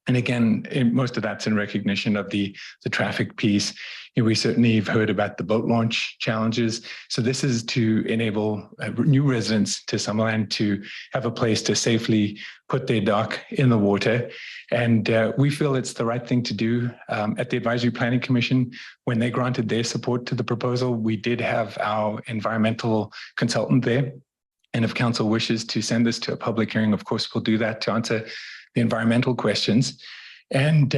And again, most of that's in recognition of the traffic piece. We certainly have heard about the boat launch challenges. So this is to enable new residents to Summerland to have a place to safely put their dock in the water. And we feel it's the right thing to do. At the Advisory Planning Commission, when they granted their support to the proposal, we did have our environmental consultant there. And if council wishes to send this to a public hearing, of course, we'll do that to answer the environmental questions. And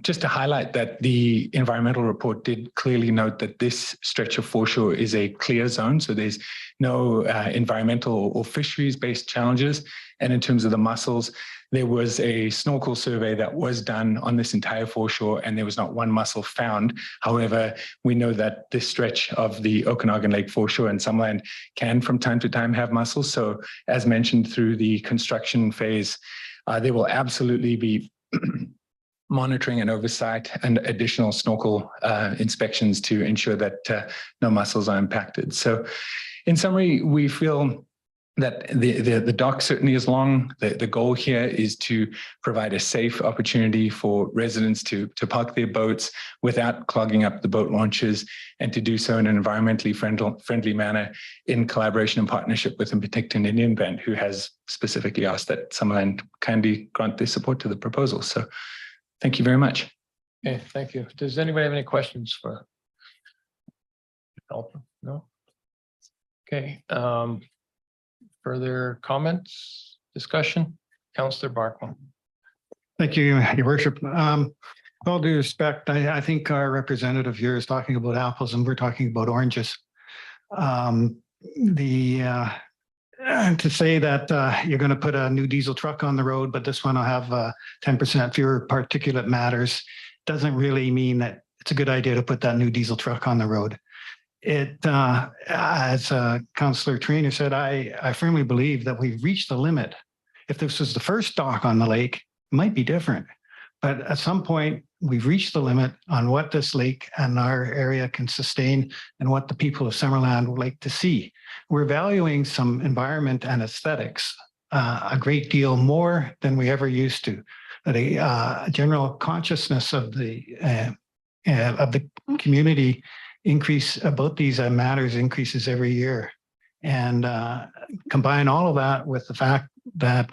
just to highlight that the environmental report did clearly note that this stretch of foreshore is a clear zone. So there's no environmental or fisheries-based challenges. And in terms of the mussels, there was a snorkel survey that was done on this entire foreshore, and there was not one mussel found. However, we know that this stretch of the Okanagan Lake foreshore and Summerland can from time to time have mussels. So as mentioned through the construction phase, there will absolutely be monitoring and oversight and additional snorkel inspections to ensure that no mussels are impacted. So in summary, we feel that the dock certainly is long. The goal here is to provide a safe opportunity for residents to park their boats without clogging up the boat launches, and to do so in an environmentally friendly manner in collaboration and partnership with the Penticton Indian Band, who has specifically asked that Summerland kindly grant their support to the proposal. So thank you very much. Okay, thank you. Does anybody have any questions for? No? Okay. Further comments, discussion? Councillor Barkman. Thank you, Your Worship. All due respect, I think our representative here is talking about apples and we're talking about oranges. To say that you're going to put a new diesel truck on the road, but this one will have 10% fewer particulate matters, doesn't really mean that it's a good idea to put that new diesel truck on the road. As Councillor Trainer said, I firmly believe that we've reached the limit. If this was the first dock on the lake, it might be different. But at some point, we've reached the limit on what this lake and our area can sustain and what the people of Summerland would like to see. We're valuing some environment and aesthetics a great deal more than we ever used to. A general consciousness of the community increase about these matters increases every year. And combine all of that with the fact that,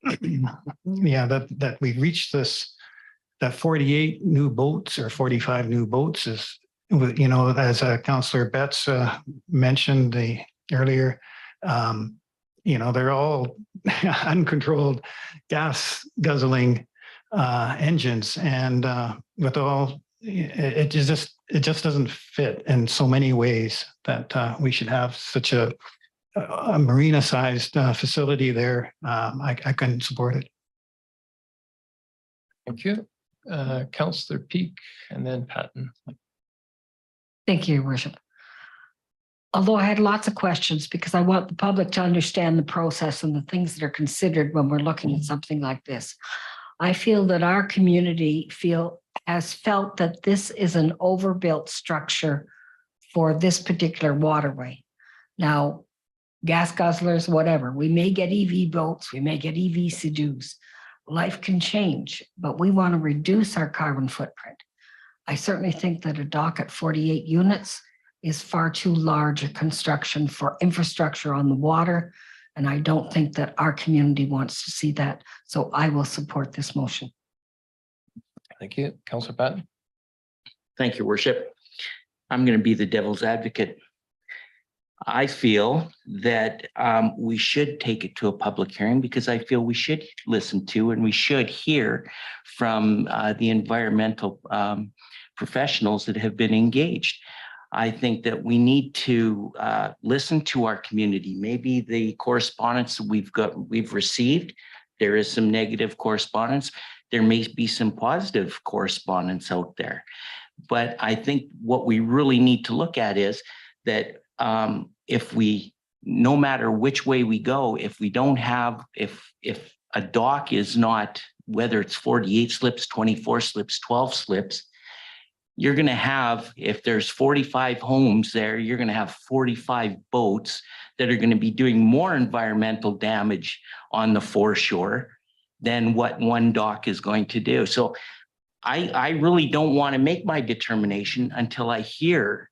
that we've reached this, that 48 new boats or 45 new boats is, as Councillor Betts mentioned earlier, they're all uncontrolled gas guzzling engines. And with all, it just doesn't fit in so many ways that we should have such a marina-sized facility there. I can support it. Thank you. Councillor Peak and then Patton. Thank you, Your Worship. Although I had lots of questions because I want the public to understand the process and the things that are considered when we're looking at something like this. I feel that our community has felt that this is an overbuilt structure for this particular waterway. Now, gas guzzlers, whatever, we may get EV boats, we may get EV Sea-Doos. Life can change, but we want to reduce our carbon footprint. I certainly think that a dock at 48 units is far too large a construction for infrastructure on the water. And I don't think that our community wants to see that. So I will support this motion. Thank you. Councillor Patton. Thank you, Worship. I'm going to be the devil's advocate. I feel that we should take it to a public hearing because I feel we should listen to and we should hear from the environmental professionals that have been engaged. I think that we need to listen to our community. Maybe the correspondence that we've received, there is some negative correspondence. There may be some positive correspondence out there. But I think what we really need to look at is that no matter which way we go, if we don't have, if a dock is not, whether it's 48 slips, 24 slips, 12 slips, you're going to have, if there's 45 homes there, you're going to have 45 boats that are going to be doing more environmental damage on the foreshore than what one dock is going to do. So I really don't want to make my determination until I hear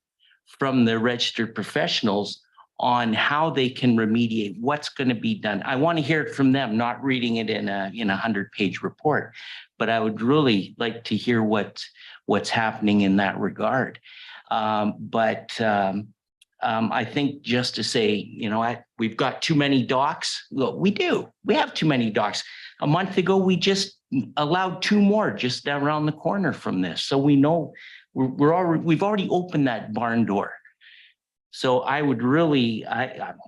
from the registered professionals on how they can remediate, what's going to be done. I want to hear it from them, not reading it in a 100-page report, but I would really like to hear what's happening in that regard. I think just to say, you know, we've got too many docks. Look, we do. We have too many docks. A month ago, we just allowed 2 more just down around the corner from this. So we know we've already opened that barn door. So I would really,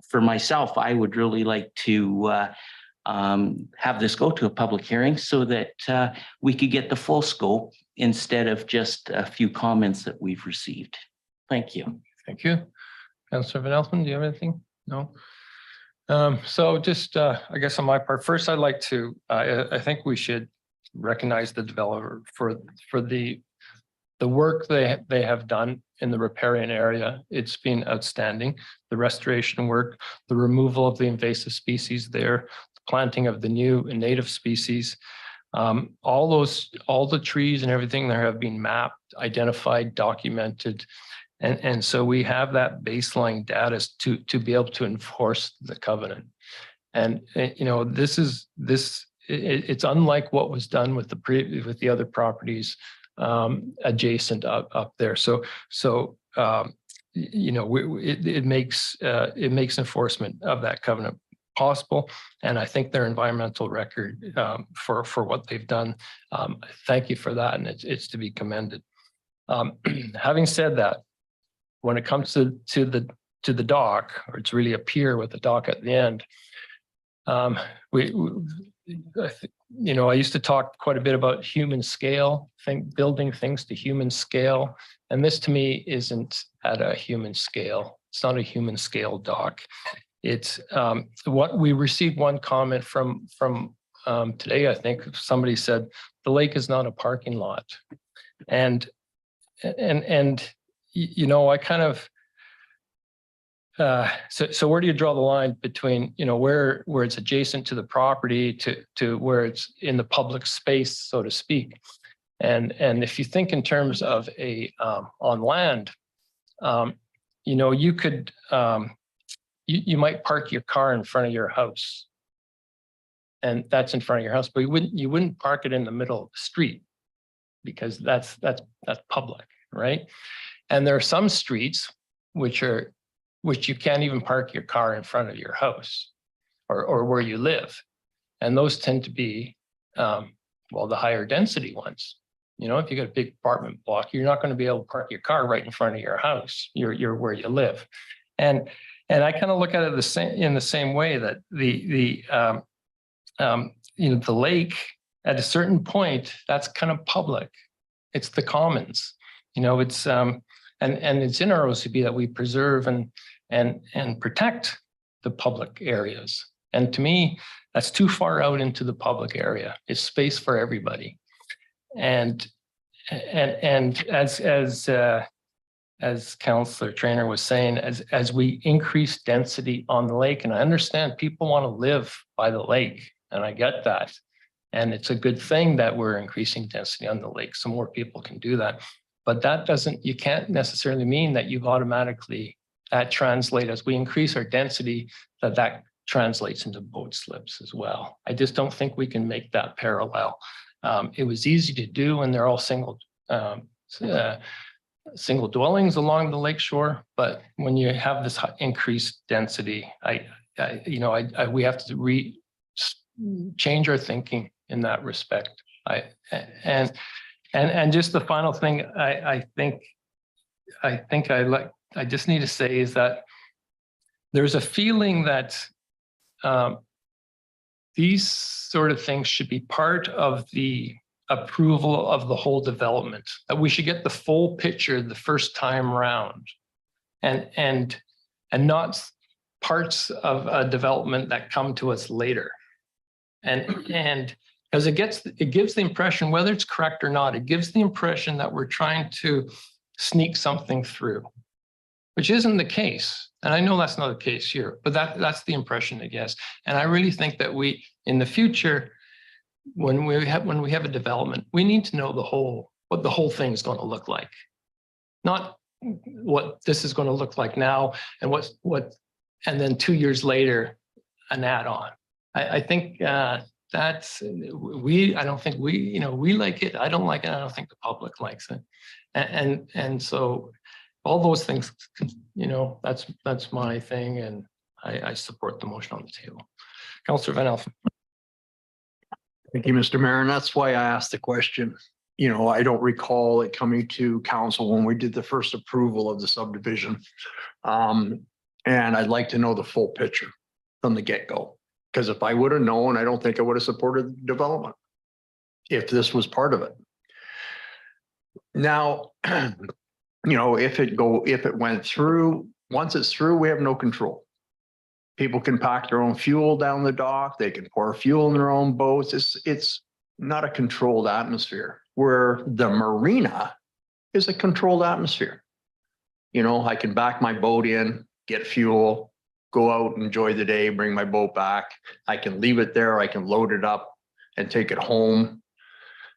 for myself, I would really like to have this go to a public hearing so that we could get the full scope instead of just a few comments that we've received. Thank you. Thank you. Councillor Van Elfen, do you have anything? No. So just, I guess on my part, first, I'd like to, I think we should recognize the developer for the work they have done in the riparian area. It's been outstanding. The restoration work, the removal of the invasive species there, the planting of the new and native species. All the trees and everything there have been mapped, identified, documented. And so we have that baseline data to be able to enforce the covenant. And you know, it's unlike what was done with the other properties adjacent up there. So you know, it makes enforcement of that covenant possible. And I think their environmental record for what they've done, thank you for that, and it's to be commended. Having said that, when it comes to the dock, or it's really a pier with a dock at the end, you know, I used to talk quite a bit about human scale, building things to human scale, and this to me isn't at a human scale. It's not a human scale dock. It's what we received one comment from today. I think somebody said the lake is not a parking lot, and you know, I kind of, so where do you draw the line between, you know, where it's adjacent to the property to where it's in the public space, so to speak? And if you think in terms of on land, you know, you could, you might park your car in front of your house, and that's in front of your house, but you wouldn't park it in the middle of the street, because that's public, right? And there are some streets which you can't even park your car in front of your house or where you live. And those tend to be, well, the higher density ones. You know, if you got a big apartment block, you're not going to be able to park your car right in front of your house. You're where you live. And I kind of look at it in the same way that you know, the lake at a certain point, that's kind of public. It's the commons. You know, it's and it's in our OCB that we preserve and protect the public areas. And to me, that's too far out into the public area. It's space for everybody. And as Councillor Traynor was saying, as we increase density on the lake, and I understand people want to live by the lake, and I get that. And it's a good thing that we're increasing density on the lake, so more people can do that. But that you can't necessarily mean that you've automatically, that translate as we increase our density, that translates into boat slips as well. I just don't think we can make that parallel. It was easy to do when they're all single dwellings along the lakeshore, but when you have this increased density, we have to change our thinking in that respect. And just the final thing I just need to say is that there's a feeling that these sort of things should be part of the approval of the whole development, that we should get the full picture the first time round, and not parts of a development that come to us later. And because it gives the impression, whether it's correct or not, it gives the impression that we're trying to sneak something through, which isn't the case. And I know that's not the case here, but that's the impression it gets. And I really think that we, in the future, when we have a development, we need to know what the whole thing is going to look like, not what this is going to look like now and and then 2 years later, an add-on. I think I don't think we like it. I don't like it. I don't think the public likes it. And so all those things, that's my thing, and I support the motion on the table. Councillor Van Elfen. Thank you, Mr. Mayor, and that's why I asked the question. I don't recall it coming to council when we did the first approval of the subdivision. And I'd like to know the full picture from the get-go. Because if I would have known, I don't think I would have supported the development if this was part of it. Now, if it went through, once it's through, we have no control. People can pack their own fuel down the dock. They can pour fuel in their own boats. It's not a controlled atmosphere, where the marina is a controlled atmosphere. I can back my boat in, get fuel, go out, enjoy the day, bring my boat back. I can leave it there. I can load it up and take it home.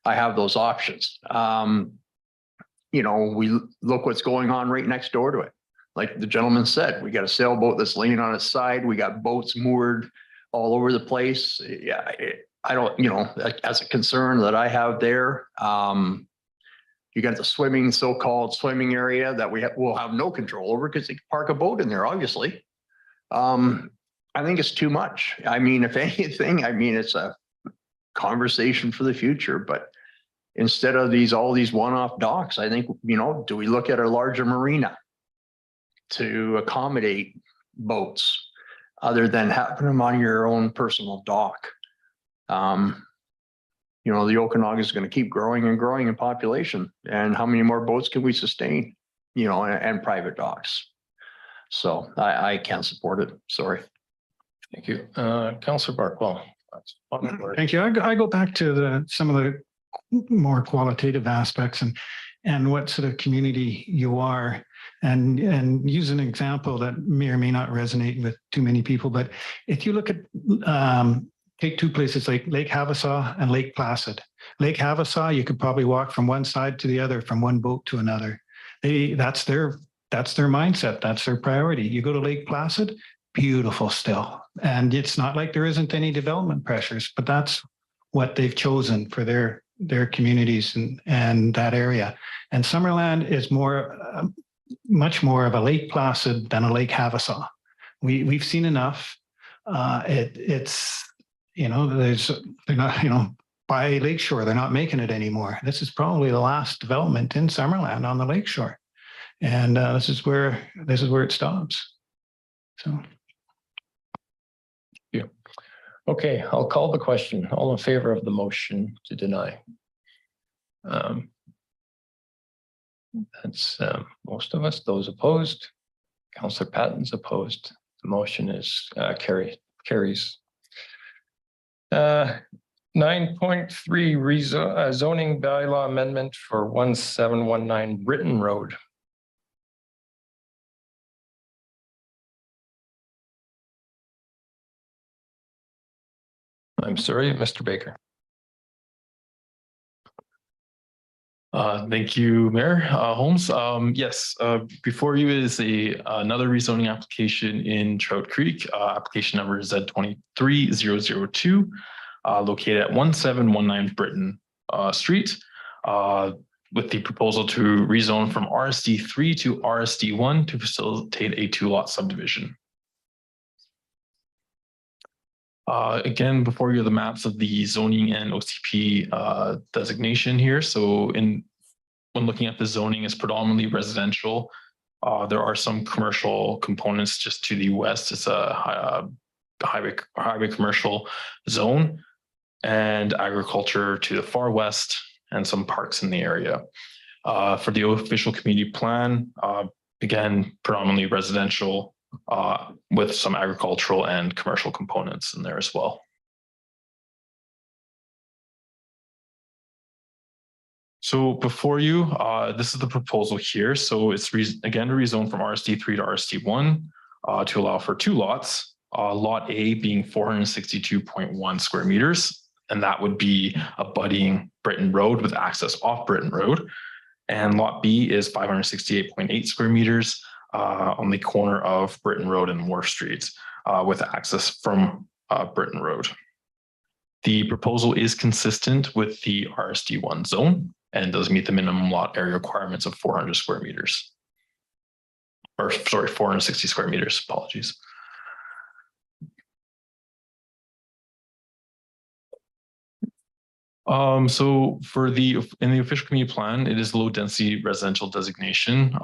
I have those options. We look what's going on right next door to it. Like the gentleman said, we got a sailboat that's laying on its side. We got boats moored all over the place. Yeah, I don't, as a concern that I have there, you got the so-called swimming area that we'll have no control over because they can park a boat in there, obviously. I think it's too much. I mean, if anything, it's a conversation for the future, but instead of all these one-off docks, I think, do we look at a larger marina to accommodate boats other than having them on your own personal dock? The Okanagan is going to keep growing and growing in population. And how many more boats can we sustain, and private docks? So I can't support it. Sorry. Thank you. Councillor Barkwell. Thank you. I go back to some of the more qualitative aspects and what sort of community you are, and use an example that may or may not resonate with too many people. But if you look at take two places like Lake Havasaw and Lake Placid. Lake Havasaw, you could probably walk from one side to the other, from one boat to another. That's their mindset. That's their priority. You go to Lake Placid, beautiful still. And it's not like there isn't any development pressures, but that's what they've chosen for their communities and that area. And Summerland is much more of a Lake Placid than a Lake Havasaw. We've seen enough. They're not, by Lakeshore, they're not making it anymore. This is probably the last development in Summerland on the Lakeshore. And this is where it stops. So. Yeah. Okay, I'll call the question. All in favor of the motion to deny? That's most of us. Those opposed? Councillor Patton's opposed. The motion is carries. 9.3 zoning bylaw amendment for 1719 Britton Road. I'm sorry, Mr. Baker. Thank you, Mayor Holmes. Yes, before you is another rezoning application in Trout Creek. Application number is Z23002, located at 1719 Britton Street, with the proposal to rezone from RSD3 to RSD1 to facilitate a 2-lot subdivision. Again, before you are the maps of the zoning and OCP designation here. So when looking at the zoning, is predominantly residential. There are some commercial components just to the west. It's a highway commercial zone, and agriculture to the far west, and some parks in the area. For the official community plan, again, predominantly residential, with some agricultural and commercial components in there as well. So before you, this is the proposal here. So it's again rezone from RSD3 to RSD1 to allow for 2 lots. Lot A being 462.1 square meters, and that would be abutting Britton Road with access off Britton Road. And Lot B is 568.8 square meters on the corner of Britton Road and Wharf Streets with access from Britton Road. The proposal is consistent with the RSD1 zone and does meet the minimum lot area requirements of 400 square meters. or sorry, 460 square meters, apologies. So in the official community plan, it is low density residential designation.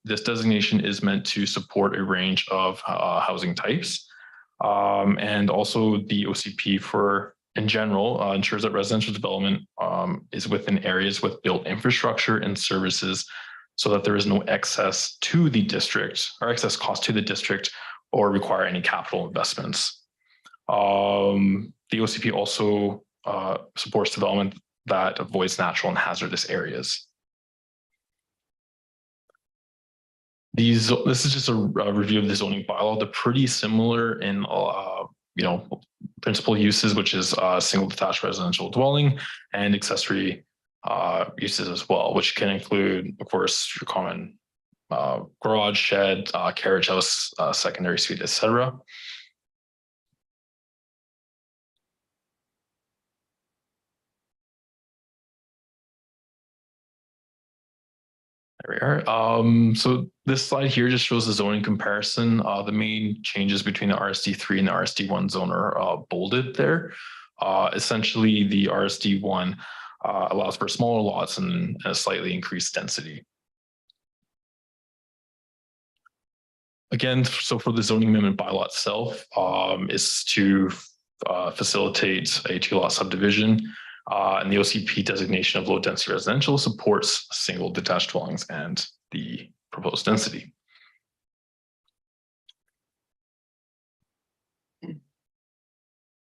This designation is meant to support a range of housing types. And also the OCP in general ensures that residential development is within areas with built infrastructure and services so that there is no excess to the district or excess cost to the district or require any capital investments. The OCP also supports development that avoids natural and hazardous areas. This is just a review of the zoning bylaw. They're pretty similar in principal uses, which is single detached residential dwelling and accessory uses as well, which can include, of course, your common garage, shed, carriage house, secondary suite, etc. There we are. So this slide here just shows the zoning comparison. The main changes between the RSD3 and the RSD1 zone are bolded there. Essentially, the RSD1 allows for smaller lots and a slightly increased density. Again, so for the zoning amendment bylaw itself, is to facilitate a two-lot subdivision. And the OCP designation of low density residential supports single detached dwellings and the proposed density.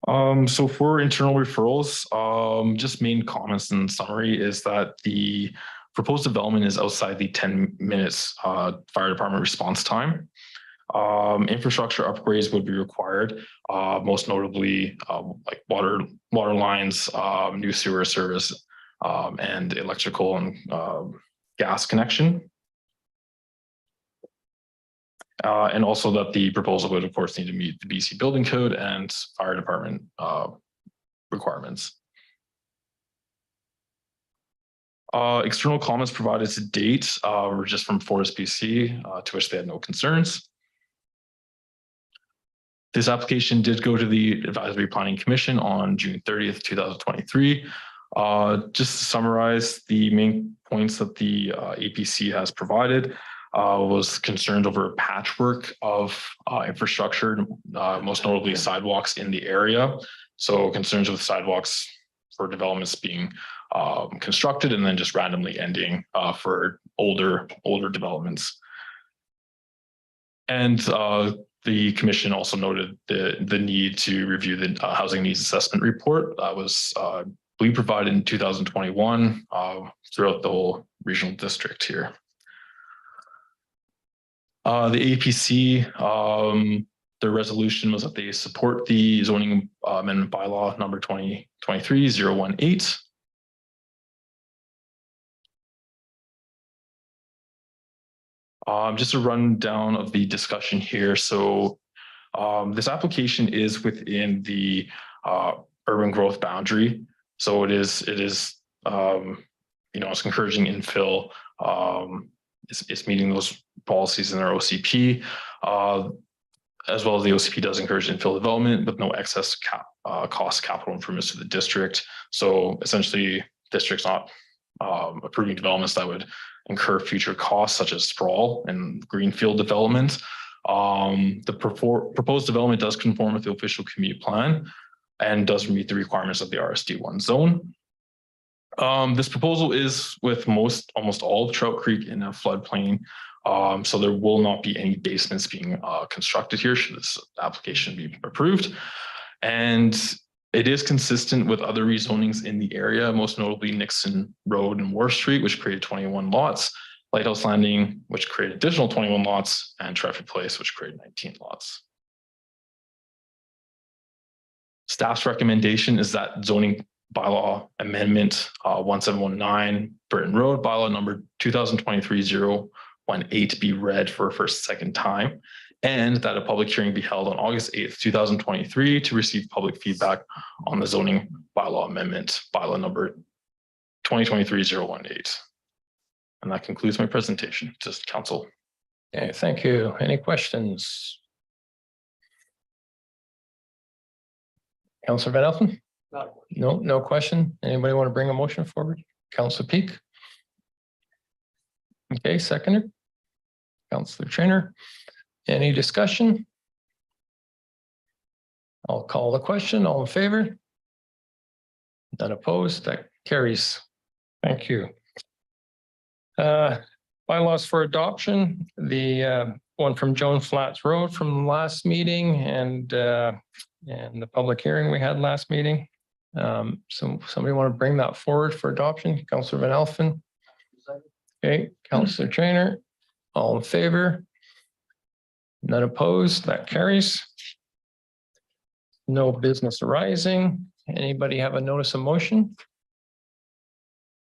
So for internal referrals, just main comments in summary is that the proposed development is outside the 10 minutes fire department response time. Infrastructure upgrades would be required, most notably like water lines, new sewer service, and electrical and gas connection. And also that the proposal would, of course, need to meet the BC building code and fire department requirements. External comments provided to date were just from Forest BC, to which they had no concerns. This application did go to the Advisory Planning Commission on June 30th, 2023. Just to summarize, the main points that the APC has provided was concerned over patchwork of infrastructure, most notably sidewalks in the area. So concerns with sidewalks for developments being constructed and then just randomly ending for older developments. And the commission also noted the need to review the housing needs assessment report that was provided in 2021 throughout the whole regional district here. The APC, their resolution was that they support the zoning amendment bylaw number 2023-018. Just a rundown of the discussion here. So this application is within the urban growth boundary. So it's encouraging infill. It's meeting those policies in our OCP, as well as the OCP does encourage infill development with no excess cost capital improvements to the district. So essentially, district's not approving developments that would incur future costs such as sprawl and greenfield development. The proposed development does conform with the official community plan and does meet the requirements of the RSD1 zone. This proposal is with almost all of Trout Creek in a floodplain. So there will not be any basements being constructed here should this application be approved. And it is consistent with other rezonings in the area, most notably Nixon Road and Wharf Street, which created 21 lots, Lighthouse Landing, which created additional 21 lots, and Traffic Place, which created 19 lots. Staff's recommendation is that zoning bylaw amendment 1719 Burton Road bylaw number 2023-018 be read for a first and second time, and that a public hearing be held on August 8th, 2023 to receive public feedback on the zoning bylaw amendment, bylaw number 2023-018. And that concludes my presentation to council. Okay, thank you. Any questions? Councillor Van Elfen? No, no question. Anybody want to bring a motion forward? Councillor Peak? Okay, seconder. Councillor Trainer. Any discussion? I'll call the question. All in favor? None opposed. That carries. Thank you. Bylaws for adoption, the one from Joan Flats Road from last meeting and the public hearing we had last meeting. So somebody want to bring that forward for adoption? Councillor Van Elfen. Okay, Councillor Trainer, all in favor? None opposed, that carries. No business arising. Anybody have a notice of motion?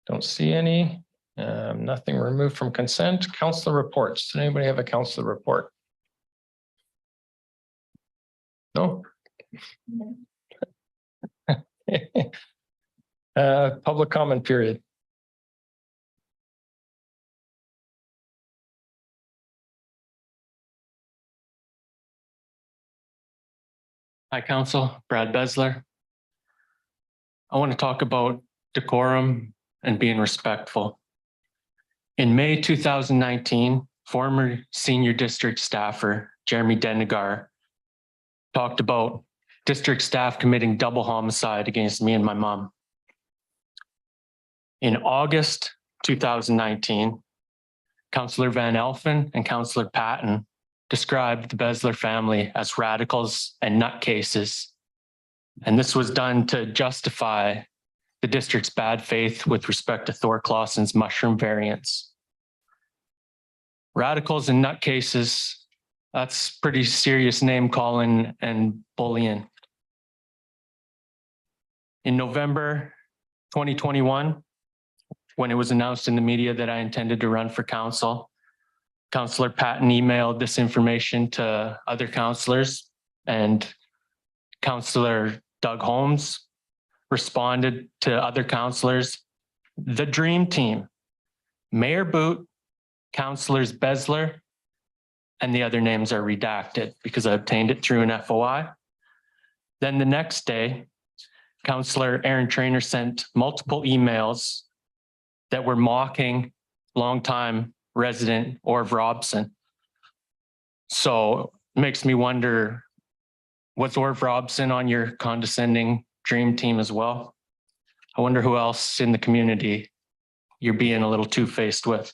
Don't see any. Nothing removed from consent. Councillor reports. Does anybody have a councillor report? No? Public comment period. Hi, Council, Brad Besler. I want to talk about decorum and being respectful. In May 2019, former senior district staffer Jeremy Denegar talked about district staff committing double homicide against me and my mom. In August 2019, Councillor Van Elfen and Councillor Patton described the Besler family as radicals and nutcases. And this was done to justify the district's bad faith with respect to Thor Clausen's mushroom variants. Radicals and nutcases, that's pretty serious name calling and bullying. In November 2021, when it was announced in the media that I intended to run for council, Councillor Patton emailed this information to other councillors, and Councillor Doug Holmes responded to other councillors. The dream team, Mayor Boot, Councillors Besler, and the other names are redacted because I obtained it through an FOI. Then the next day, Councillor Aaron Trainer sent multiple emails that were mocking longtime resident Orv Robson. So it makes me wonder, was Orv Robson on your condescending dream team as well? I wonder who else in the community you're being a little two-faced with.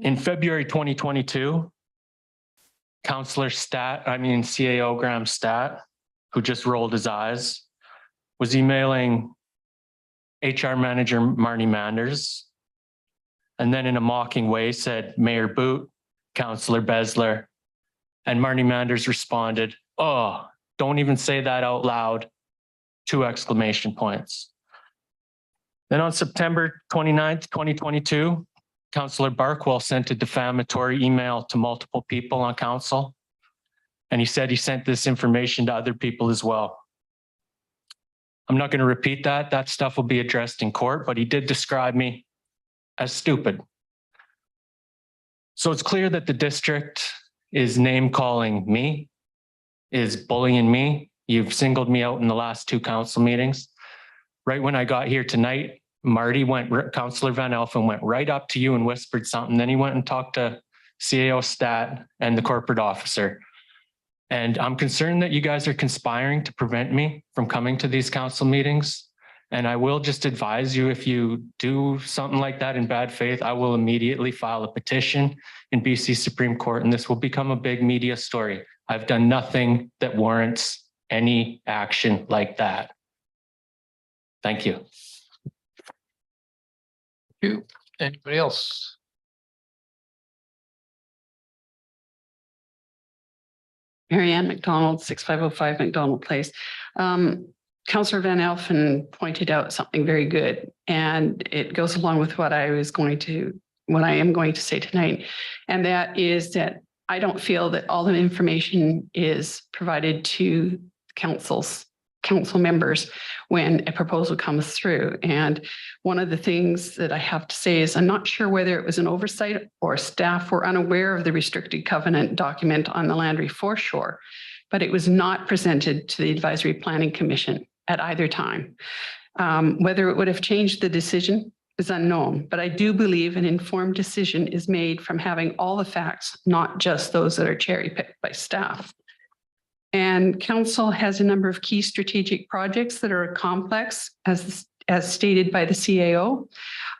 In February 2022, CAO Graham Stat, who just rolled his eyes, was emailing HR manager Marnie Manders, and then in a mocking way said Mayor Boot, Councillor Besler, and Marnie Manders responded, "Oh, don't even say that out loud," 2 exclamation points. Then on September 29th, 2022, Councillor Barkwell sent a defamatory email to multiple people on council, and he said he sent this information to other people as well. I'm not going to repeat that. That stuff will be addressed in court, but he did describe me as stupid. So it's clear that the district is name calling me, is bullying me. You've singled me out in the last 2 council meetings. Right when I got here tonight, Councillor Van Elfen went right up to you and whispered something. Then he went and talked to CAO Stat and the corporate officer. And I'm concerned that you guys are conspiring to prevent me from coming to these council meetings. And I will just advise you, if you do something like that in bad faith, I will immediately file a petition in BC Supreme Court, and this will become a big media story. I've done nothing that warrants any action like that. Thank you. Thank you. Anybody else? Marianne McDonald, 6505 McDonald Place. Councillor Van Elfen pointed out something very good, and it goes along with what I am going to say tonight. And that is that I don't feel that all the information is provided to council's council members when a proposal comes through. And one of the things that I have to say is I'm not sure whether it was an oversight or staff were unaware of the restricted covenant document on the Landry foreshore, but it was not presented to the Advisory Planning Commission at either time. Whether it would have changed the decision is unknown, but I do believe an informed decision is made from having all the facts, not just those that are cherry picked by staff. And council has a number of key strategic projects that are complex, as stated by the CAO.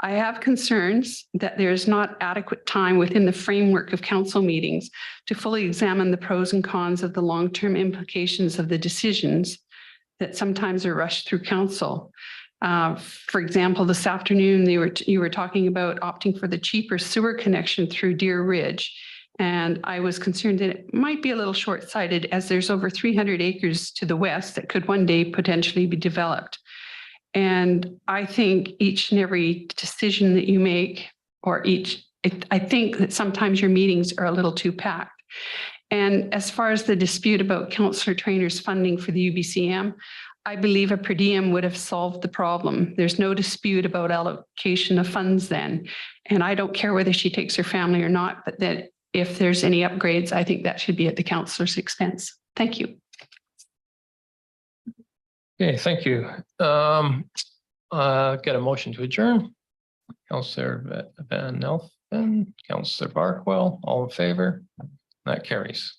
I have concerns that there is not adequate time within the framework of council meetings to fully examine the pros and cons of the long-term implications of the decisions that sometimes are rushed through council. For example, this afternoon, you were talking about opting for the cheaper sewer connection through Deer Ridge. And I was concerned that it might be a little short-sighted, as there's over 300 acres to the west that could one day potentially be developed. And I think each and every decision that you make, I think that sometimes your meetings are a little too packed. And as far as the dispute about Councillor Trainor's funding for the UBCM, I believe a per diem would have solved the problem. There's no dispute about allocation of funds then. And I don't care whether she takes her family or not, but that if there's any upgrades, I think that should be at the councillor's expense. Thank you. Okay, thank you. Get a motion to adjourn. Councillor Van Elfen, Councillor Barkwell, all in favor? That carries.